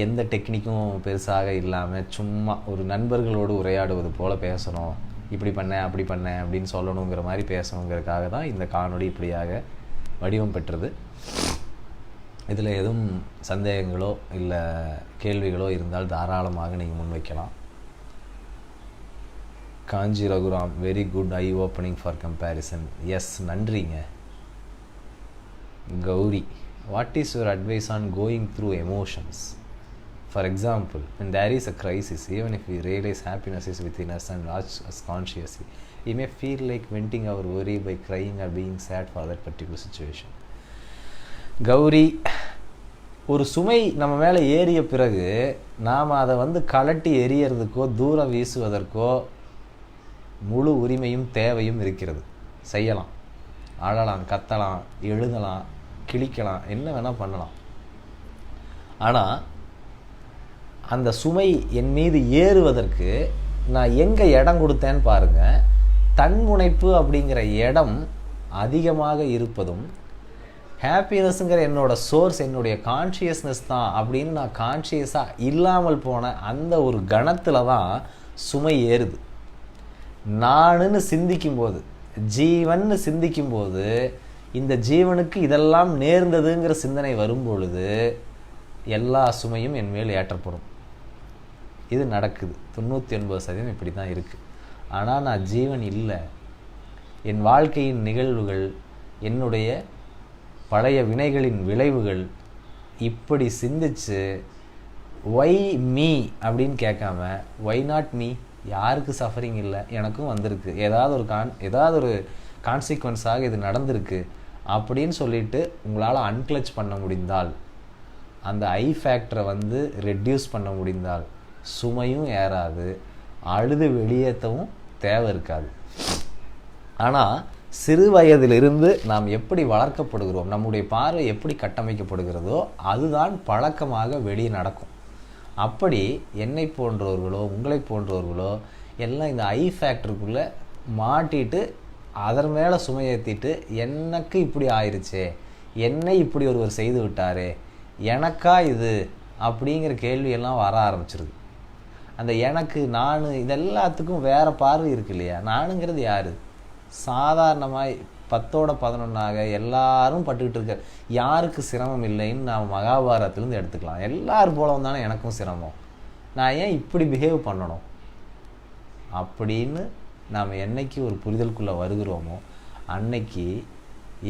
எந்த டெக்னிக்கும் பெருசாக இல்லாமல் சும்மா ஒரு நண்பர்களோடு உரையாடுவது போல் பேசணும். இப்படி பண்ணேன் அப்படி பண்ணேன் அப்படின்னு சொல்லணுங்கிற மாதிரி பேசணுங்கிறதுக்காக தான் இந்த காணொளி இப்படியாக வடிவம் பெற்றது. இதில் எதுவும் சந்தேகங்களோ இல்லை கேள்விகளோ இருந்தால் தாராளமாக நீங்கள் முன்வைக்கலாம். Kanchi Raghuram, very good eye opening for comparison. Yes, நன்றிங்க. Gowri, what is your advice on going through emotions? For example, when there is a crisis, even if we realize happiness is within us and watch us consciously, we may feel like venting our worry by crying or being sad for that particular situation. Gowri, ஒரு சுமை நம்ம மேலே ஏறிய பிறகு நாம் அதை கலட்டி எறியறதுக்கோ தூரம் வீசுவதற்கோ முழு உரிமையும் தேவையும் இருக்கிறது. செய்யலாம், அழலாம், கத்தலாம், எழுதலாம், கிழிக்கலாம், என்ன வேணால் பண்ணலாம். ஆனால் அந்த சுமை என் மீது ஏறுவதற்கு நான் எங்கே இடம் கொடுத்தேன்னு பாருங்கள். தன்முனைப்பு அப்படிங்கிற இடம் அதிகமாக இருப்பதும், ஹாப்பினஸ்ங்கிற என்னோடய சோர்ஸ் என்னுடைய கான்ஷியஸ்னஸ் தான் அப்படின்னு நான் கான்ஷியஸாக இல்லாமல் போன அந்த ஒரு கணத்தில் தான் சுமை ஏறுது. நானுன்னு சிந்திக்கும்போது, ஜீவன்னு சிந்திக்கும்போது, இந்த ஜீவனுக்கு இதெல்லாம் நேர்ந்ததுங்கிற சிந்தனை வரும்பொழுது எல்லா சுமையும் என் மேல் ஏற்றப்படும். இது நடக்குது. 99% இப்படி தான் இருக்குது. ஆனால் நான் ஜீவன் இல்லை. என் வாழ்க்கையின் நிகழ்வுகள், என்னுடைய பழைய வினைகளின் விளைவுகள் இப்படி சிந்திச்சு ஒய் மீ அப்படின்னு கேட்காம ஒய் நாட் மீ, யாருக்கு சஃபரிங் இல்லை, எனக்கும் வந்திருக்கு, ஏதாவது ஒரு கான்சிக்வன்ஸாக இது நடந்திருக்கு அப்படின்னு சொல்லிட்டு உங்களால் அன்கிளச் பண்ண முடிந்தால், அந்த ஐ ஃபேக்டரை ரெடியூஸ் பண்ண முடிந்தால் சுமையும் ஏறாது, அழுது வெளியேற்றவும் தேவை இருக்காது. ஆனால் சிறு வயதிலிருந்து நாம் எப்படி வளர்க்கப்படுகிறோம், நம்முடைய பார்வை எப்படி கட்டமைக்கப்படுகிறதோ அதுதான் பழக்கமாக வெளியே நடக்கும். அப்படி என்னை போன்றவர்களோ உங்களை போன்றவர்களோ எல்லாம் இந்த ஐ ஃபேக்டருக்குள்ளே மாட்டிட்டு அதன் மேலே சுமையேற்றிட்டு எனக்கு இப்படி ஆயிடுச்சே, என்னை இப்படி ஒருவர் செய்து விட்டாரே, எனக்கா இது அப்படிங்கிற கேள்வியெல்லாம் வர ஆரம்பிச்சிருது. அந்த எனக்கு, நான், இதெல்லாத்துக்கும் வேறு பார்வை இருக்கு இல்லையா? நானுங்கிறது யார்? சாதாரணமாக 10-11 எல்லாரும் பட்டுக்கிட்டு இருக்க, யாருக்கு சிரமம் இல்லைன்னு நாம் மகாபாரதத்துலேருந்து எடுத்துக்கலாம். எல்லாரும் போலவும் தானே எனக்கும் சிரமம், நான் ஏன் இப்படி பிஹேவ் பண்ணணும் அப்படின்னு நாம் என்னைக்கு ஒரு புரிதலுக்குள்ளே வருகிறோமோ அன்னைக்கு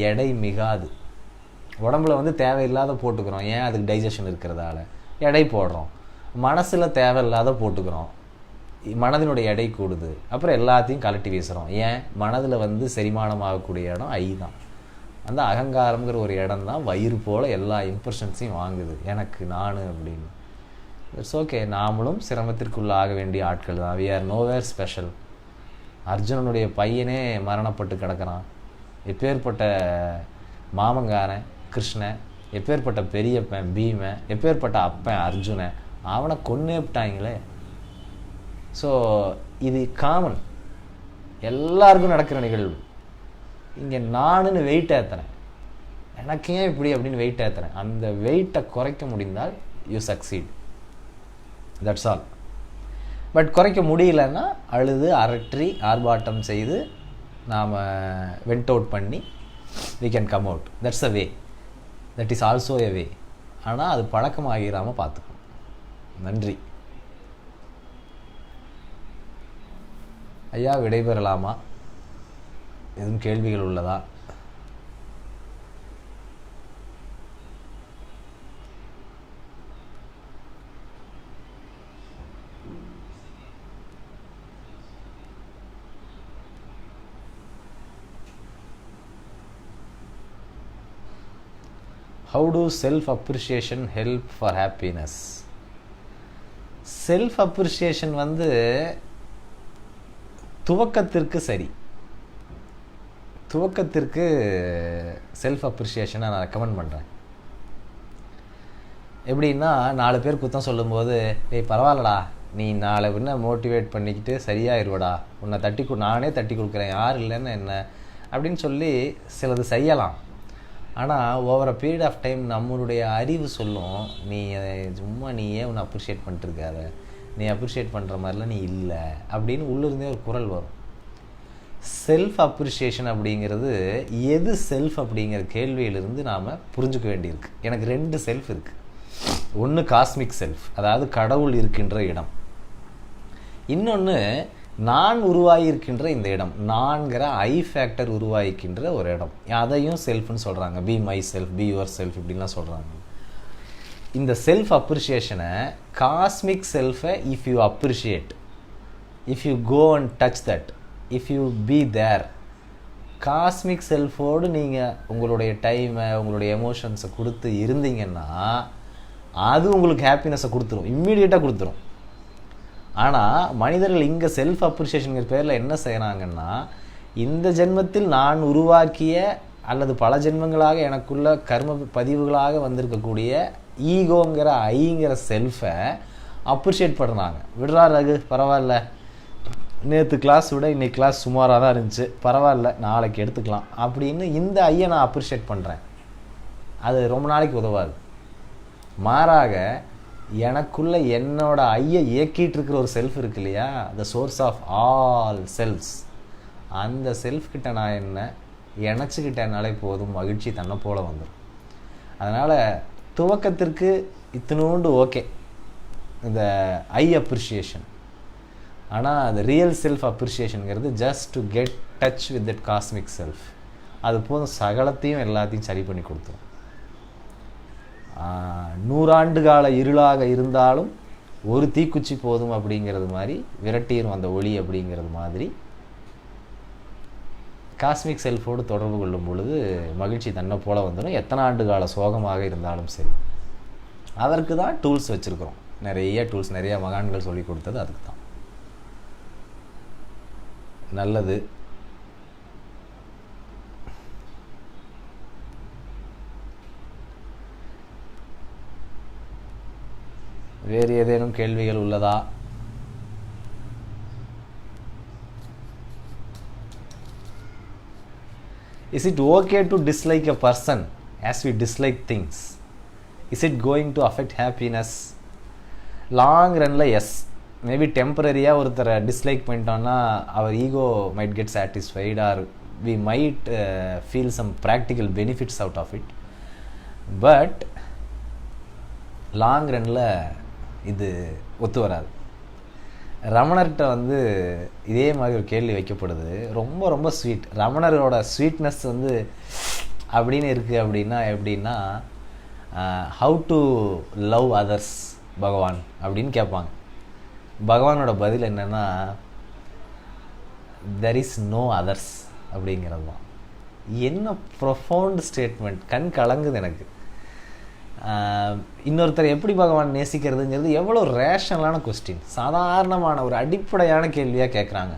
எடை மிகாது. உடம்புல தேவையில்லாத போட்டுக்கிறோம், ஏன்? அதுக்கு டைஜஷன் இருக்கிறதால எடை போடுறோம். மனசில் தேவையில்லாத போட்டுக்கிறோம், மனதினுடைய எடை கூடுது. அப்புறம் எல்லாத்தையும் கலட்டி வீசுகிறோம். ஏன்? மனதில் வந்து செரிமானம் ஆகக்கூடிய இடம் ஐ தான். அந்த அகங்காரம்ங்கிற ஒரு இடம் தான் வயிறு போல் எல்லா இம்ப்ரெஷன்ஸையும் வாங்குது, எனக்கு நான் அப்படின்னு. இட்ஸ் ஓகே, நாமளும் சிரமத்திற்குள்ள ஆக வேண்டிய ஆட்கள் தான். We are nowhere special. அர்ஜுனனுடைய பையனே மரணப்பட்டு கிடக்கிறான். எப்பேற்பட்ட மாமங்காரன் கிருஷ்ணன், எப்பேற்பட்ட பெரியப்பன் பீமன், எப்பேற்பட்ட அப்பன் அர்ஜுனன், அவனை கொன்னே விட்டாங்களே. ஸோ இது காமன், எல்லாருக்கும் நடக்கிற நிகழ்வு. இங்கே நானுன்னு வெயிட் ஏற்றுறேன், எனக்கு ஏன் இப்படி அப்படின்னு வெயிட் ஏற்றுறேன். அந்த வெயிட்டை குறைக்க முடிந்தால் you succeed, that's all. But குறைக்க முடியலன்னா அழுது அரற்றி ஆர்ப்பாட்டம் செய்து நாம் வெண்ட் அவுட் பண்ணி we can come out. That's a way. That is also a way. ஆனால் அது பழக்கமாகிடாமல் பார்த்துக்கணும். நன்றி ஐயா. விடைபெறலாமா? எதுவும் கேள்விகள் உள்ளதா? How do self-appreciation help for happiness? Self-appreciation வந்து துவக்கத்திற்கு சரி. துவக்கத்திற்கு செல்ஃப்-அப்ரிஷியேஷனை நான் ரெக்கமெண்ட் பண்ணுறேன். எப்படின்னா, 4 பேர் குத்தம் சொல்லும்போது, ஏய் பரவாயில்லடா, நீ 4 பேர் மோட்டிவேட் பண்ணிக்கிட்டு சரியாயிருவடா, உன்னை நானே தட்டி கொடுக்குறேன், யார் இல்லைன்னு என்ன அப்படின்னு சொல்லி சிலது செய்யலாம். ஆனால் over a period of time நம்மளுடைய அறிவு சொல்லும், நீ சும்மா நீயே உன்னை அப்ரிஷியேட் பண்ணிட்டுருக்காத, நீ அப்ரிஷியேட் பண்ணுற மாதிரிலாம் நீ இல்லை அப்படின்னு உள்ளிருந்தே ஒரு குரல் வரும். செல்ஃப் அப்ரிஷியேஷன் அப்படிங்கிறது எது செல்ஃப் அப்படிங்கிற கேள்வியிலிருந்து நாம் புரிஞ்சுக்க வேண்டியிருக்கு. எனக்கு 2 செல்ஃப் இருக்குது. ஒன்று காஸ்மிக் செல்ஃப், அதாவது கடவுள் இருக்கின்ற இடம். இன்னொன்று நான் உருவாகியிருக்கின்ற இந்த இடம், நான்கிற ஐ ஃபேக்டர் உருவாகிக்கின்ற ஒரு இடம். அதையும் செல்ஃப்னு சொல்கிறாங்க. Be myself, be yourself இப்படின்லாம் சொல்கிறாங்க. இந்த செல்ஃப் அப்ரிஷியேஷனை, காஸ்மிக் செல்ஃபை if you appreciate, if you go and touch that, if you be there, cosmic செல்ஃபோடு நீங்கள் உங்களுடைய டைமை உங்களுடைய எமோஷன்ஸை கொடுத்து இருந்தீங்கன்னா அது உங்களுக்கு ஹாப்பினஸை கொடுத்துரும், இம்மீடியட்டாக கொடுத்துரும். ஆனால் மனிதர்கள் இங்கே செல்ஃப் அப்ரிஷியேஷனுங்கிற பேரில் என்ன செய்கிறாங்கன்னா, இந்த ஜென்மத்தில் நான் உருவாக்கிய அல்லது பல ஜென்மங்களாக எனக்குள்ள கர்ம பதிவுகளாக வந்திருக்கக்கூடிய ஈகோங்கிற ஐங்கிற செல்ஃபை அப்ரிஷியேட் பண்ணுறாங்க. விடுறா ரகு, பரவாயில்ல, நேற்று கிளாஸ் விட இன்றைக்கி கிளாஸ் சுமாராக தான் இருந்துச்சு, பரவாயில்ல நாளைக்கு எடுத்துக்கலாம் அப்படின்னு இந்த ஐயை நான் அப்ரிஷியேட் பண்ணுறேன். அது ரொம்ப நாளைக்கு உதவாது. மாறாக எனக்குள்ள என்னோட ஐயை இயக்கிட்டு இருக்கிற ஒரு செல்ஃப் இருக்கு இல்லையா, the source of all selves, அந்த செல்ஃப் கிட்ட நான் என்ன இணைச்சிக்கிட்டேனாலே போதும், மகிழ்ச்சி தன்னை போல வந்துடும். அதனால் துவக்கத்திற்கு இத்தினோண்டு ஓகே இந்த ஐ அப்ரிஷியேஷன். ஆனால் அது ரியல் செல்ஃப் அப்ரிஷியேஷனுங்கிறது just to get touch with that cosmic self. அது போதும், சகலத்தையும் எல்லாத்தையும் சரி பண்ணி கொடுத்துரும். 100 ஆண்டு கால இருளாக இருந்தாலும் ஒரு தீக்குச்சி போதும் அப்படிங்கிறது மாதிரி, விரட்டியும் அந்த ஒளி அப்படிங்கிறது மாதிரி, காஸ்மிக் செல்ஃபோடு தொடர்பு கொள்ளும் பொழுது மகிழ்ச்சி தன்னை போல வந்துடும். எத்தனை ஆண்டு கால சோகமாக இருந்தாலும் சரி. அதற்கு தான் டூல்ஸ் வச்சுருக்கிறோம், நிறைய டூல்ஸ், நிறைய மகான்கள் சொல்லி கொடுத்தது அதுக்கு தான். நல்லது. வேறு ஏதேனும் கேள்விகள் உள்ளதா? Is it okay to dislike a person as we dislike things? Is it going to affect happiness? Long run yes. Maybe டெம்பரரியாக ஒருத்தரை டிஸ்லைக் பண்ணிட்டோன்னா அவர் ego might get satisfied, or we might feel some practical benefits out of it. But long ரன்னில் இது ஒத்து வராது. ரமணர்கிட்ட வந்து இதே மாதிரி ஒரு கேள்வி வைக்கப்படுது, ரொம்ப ரொம்ப ஸ்வீட். ரமணரோட ஸ்வீட்னஸ் வந்து அப்படின்னு இருக்குது. எப்படின்னா ஹவு டு லவ் அதர்ஸ் பகவான் அப்படின்னு கேட்பாங்க. பகவானோட பதில் என்னன்னா, தெர் இஸ் நோ அதர்ஸ் அப்படிங்கிறது தான். என்ன ப்ரொஃபவுண்ட் ஸ்டேட்மெண்ட், கண் கலங்குது எனக்கு. இன்னொருத்தர் எப்படி பகவான் நேசிக்கிறதுங்கிறது எவ்வளோ ரேஷனலான கொஸ்டின், சாதாரணமான ஒரு அடிப்படையான கேள்வியாக கேட்குறாங்க.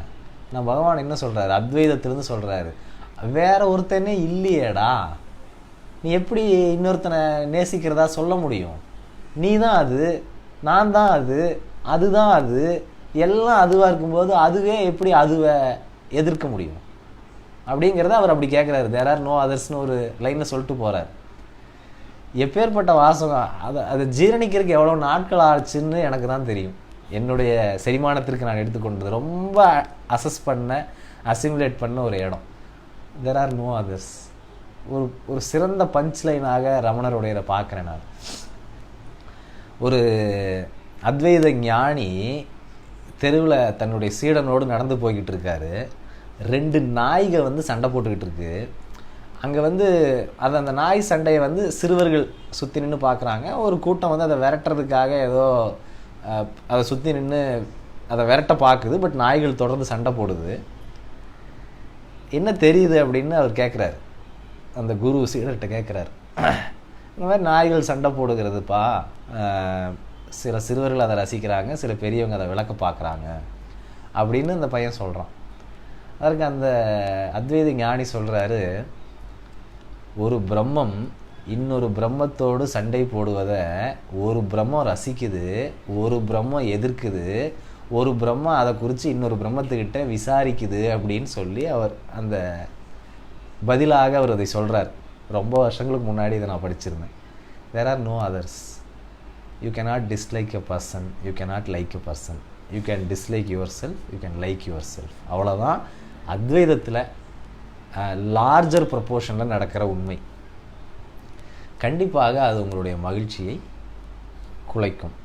நான் பகவான் என்ன சொல்கிறாரு, அத்வைதத்திலேருந்து சொல்கிறாரு, வேற ஒருத்தனே இல்லையேடா, நீ எப்படி இன்னொருத்தனை நேசிக்கிறதா சொல்ல முடியும்? நீ தான் அது, நான் தான் அது, அதுதான் அது, எல்லாம் அதுவாக இருக்கும்போது அதுவே எப்படி அதுவை எதிர்க்க முடியும் அப்படிங்கிறத அவர் அப்படி கேட்குறாரு. தேர் ஆர் நோ அதர்ஸ்னு ஒரு லைனில் சொல்லிட்டு போகிறார். எப்பேற்பட்ட வாசகம்! அதை ஜீரணிக்கிறதுக்கு எவ்வளோ நாட்கள் ஆச்சுன்னு எனக்கு தான் தெரியும். என்னுடைய செரிமானத்திற்கு நான் எடுத்துக்கொண்டது ரொம்ப அசஸ் பண்ண, அசிமுலேட் பண்ண ஒரு இடம். There are no others. ஒரு சிறந்த பஞ்ச் லைனாக ரமணருடைய பார்க்குறேன் நான். ஒரு அத்வைத ஞானி தெருவில் தன்னுடைய சீடனோடு நடந்து போய்கிட்டு இருக்காரு. 2 நாய்கள் வந்து சண்டை போட்டுக்கிட்டு இருக்கு. அங்கே வந்து அந்த நாய் சண்டையை வந்து சிறுவர்கள் சுற்றி நின்று பார்க்குறாங்க. ஒரு கூட்டம் வந்து அதை விரட்டுறதுக்காக ஏதோ அதை சுற்றி நின்று அதை விரட்ட பார்க்குது. பட் நாய்கள் தொடர்ந்து சண்டை போடுது. என்ன தெரியுது அப்படின்னு அவர் கேட்குறாரு. அந்த குரு சீடர்கிட்ட கேட்குறாரு, இந்த மாதிரி நாய்கள் சண்டை போடுகிறதுப்பா, சில சிறுவர்கள் அதை ரசிக்கிறாங்க, சில பெரியவங்க அதை விளக்க பார்க்குறாங்க அப்படின்னு அந்த பையன் சொல்கிறான். அதற்கு அந்த அத்வைத ஞானி சொல்கிறாரு, ஒரு பிரம்மம் இன்னொரு பிரம்மத்தோடு சண்டை போடுவதை ஒரு பிரம்மம் ரசிக்குது, ஒரு பிரம்மம் எதிர்க்குது, ஒரு பிரம்மம் அதை குறித்து இன்னொரு பிரம்மத்துக்கிட்ட விசாரிக்குது அப்படின்னு சொல்லி அவர் அந்த பதிலாக அவர் அதை சொல்கிறார். ரொம்ப வருஷங்களுக்கு முன்னாடி இதை நான் படிச்சிருந்தேன். There are no others. You cannot dislike a person, you cannot like a person, you can dislike yourself, you can like yourself. அவ்வளோதான் அத்வைதத்தில் லார்ஜர் ப்ரொப்போர்ஷனில் நடக்கிற உண்மை. கண்டிப்பாக அது உங்களுடைய மகிழ்ச்சியை குலைக்கும்.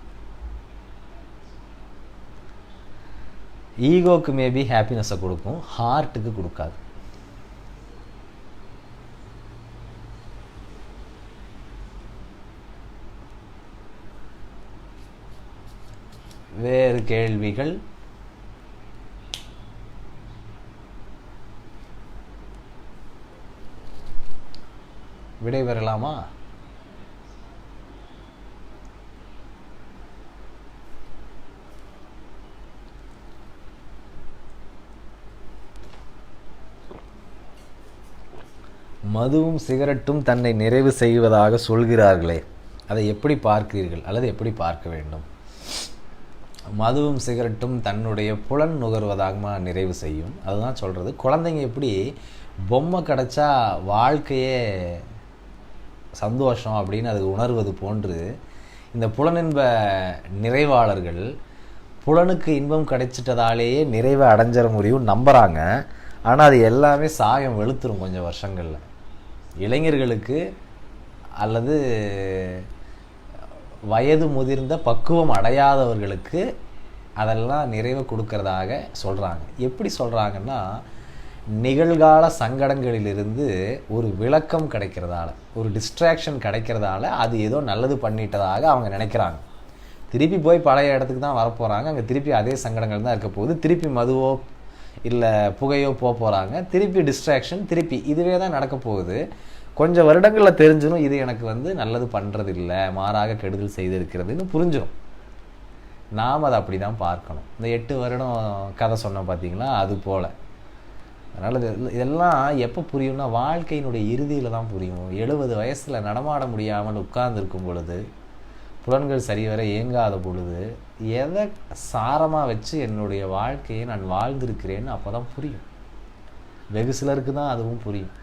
ஈகோக்கு மேபி ஹாப்பினஸை கொடுக்கும், ஹார்ட்டுக்கு கொடுக்காது. வேறு கேள்விகள்? விடை பெறலாமா? மதுவும் சிகரெட்டும் தன்னை நிறைவு செய்வதாக சொல்கிறார்களே, அதை எப்படி பார்க்கிறீர்கள் அல்லது எப்படி பார்க்க வேண்டும்? மதுவும் சிகரெட்டும் தன்னுடைய புலன் நுகர்வதாக நிறைவு செய்யும், அதுதான் சொல்கிறது. குழந்தைங்க எப்படி பொம்மை கிடச்சா வாழ்க்கையே சந்தோஷம் அப்படின்னு அது உணர்வது போன்று, இந்த புலனின்ப நிறைவாளர்கள் புலனுக்கு இன்பம் கிடைச்சிட்டதாலேயே நிறைவை அடைஞ்சிட முடியும் நம்புகிறாங்க. ஆனால் அது எல்லாமே சாயம் வெளுத்துரும் கொஞ்சம் வருஷங்களில். இளைஞர்களுக்கு அல்லது வயது முதிர்ந்த பக்குவம் அடையாதவர்களுக்கு அதெல்லாம் நிறைவை கொடுக்கறதாக சொல்கிறாங்க. எப்படி சொல்கிறாங்கன்னா, நிகழ்கால சங்கடங்களிலிருந்து ஒரு விளக்கம் கிடைக்கிறதால, ஒரு டிஸ்ட்ராக்ஷன் கிடைக்கிறதால அது ஏதோ நல்லது பண்ணிட்டதாக அவங்க நினைக்கிறாங்க. திருப்பி போய் பழைய இடத்துக்கு தான் வரப்போகிறாங்க. அங்கே திருப்பி அதே சங்கடங்கள் தான் இருக்க போகுது. திருப்பி மதுவோ இல்லை புகையோ போகிறாங்க. திருப்பி டிஸ்ட்ராக்ஷன், திருப்பி இதுவே தான் நடக்க போகுது. கொஞ்சம் வருடங்களில் தெரிஞ்சிடும் இது எனக்கு வந்து நல்லது பண்ணுறது இல்லை, மாறாக கெடுதல் செய்திருக்கிறதுன்னு புரிஞ்சிடும். நாம் அதை அப்படி தான் பார்க்கணும். இந்த 8 வருடம் கதை சொன்னோம் பார்த்தீங்களா, அது போல். அதனால் இதெல்லாம் எப்போ புரியும்னா வாழ்க்கையினுடைய இறுதியில் தான் புரியும். 70 வயசில் நடமாட முடியாமல் உட்கார்ந்துருக்கும் பொழுது, புலன்கள் சரிவர இயங்காத பொழுது, எதை சாரமாக வச்சு என்னுடைய வாழ்க்கையை நான் வாழ்ந்திருக்கிறேன்னு அப்போ தான் புரியும். வெகு சிலருக்கு தான் அதுவும் புரியும்.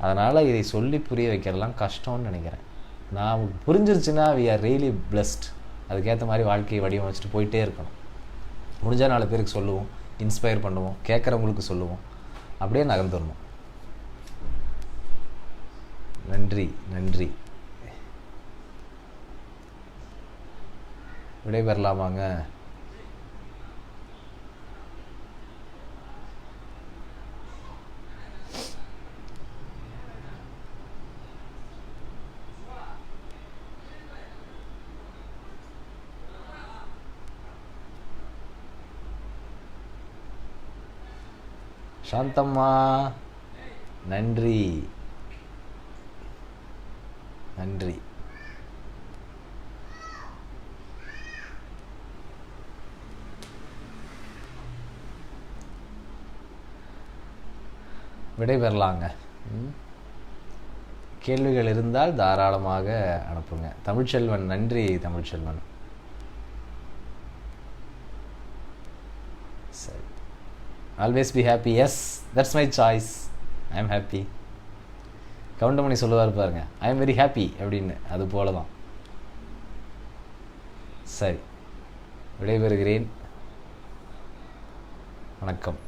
அதனால் இதை சொல்லி புரிய வைக்கிறதெல்லாம் கஷ்டம்னு நினைக்கிறேன். நான் புரிஞ்சிருச்சுன்னா வி ஆர் ரியலி பிளஸ்ட். அதுக்கேற்ற மாதிரி வாழ்க்கையை வடிவமைச்சிட்டு போயிட்டே இருக்கணும். முடிஞ்சால் 4 பேருக்கு சொல்லுவோம், இன்ஸ்பயர் பண்ணுவோம், கேட்குறவங்களுக்கு சொல்லுவோம், அப்படியே நகர்ந்துடணும். நன்றி நன்றி. விடைபெறலாமாங்க? சாந்தம்மா நன்றி நன்றி. விடைபெறலாங்க. கேள்விகள் இருந்தால் தாராளமாக அனுப்புங்க. தமிழ்ச்செல்வன் நன்றி. தமிழ்ச்செல்வன் சரி. Always be happy. Yes, that's my choice. I am happy. Goundamani சொல்லுவார் பாருங்க, ஐ எம் வெரி ஹாப்பி அப்படின்னு. அது போல தான். சரி, விடைபெறுகிறேன். வணக்கம்.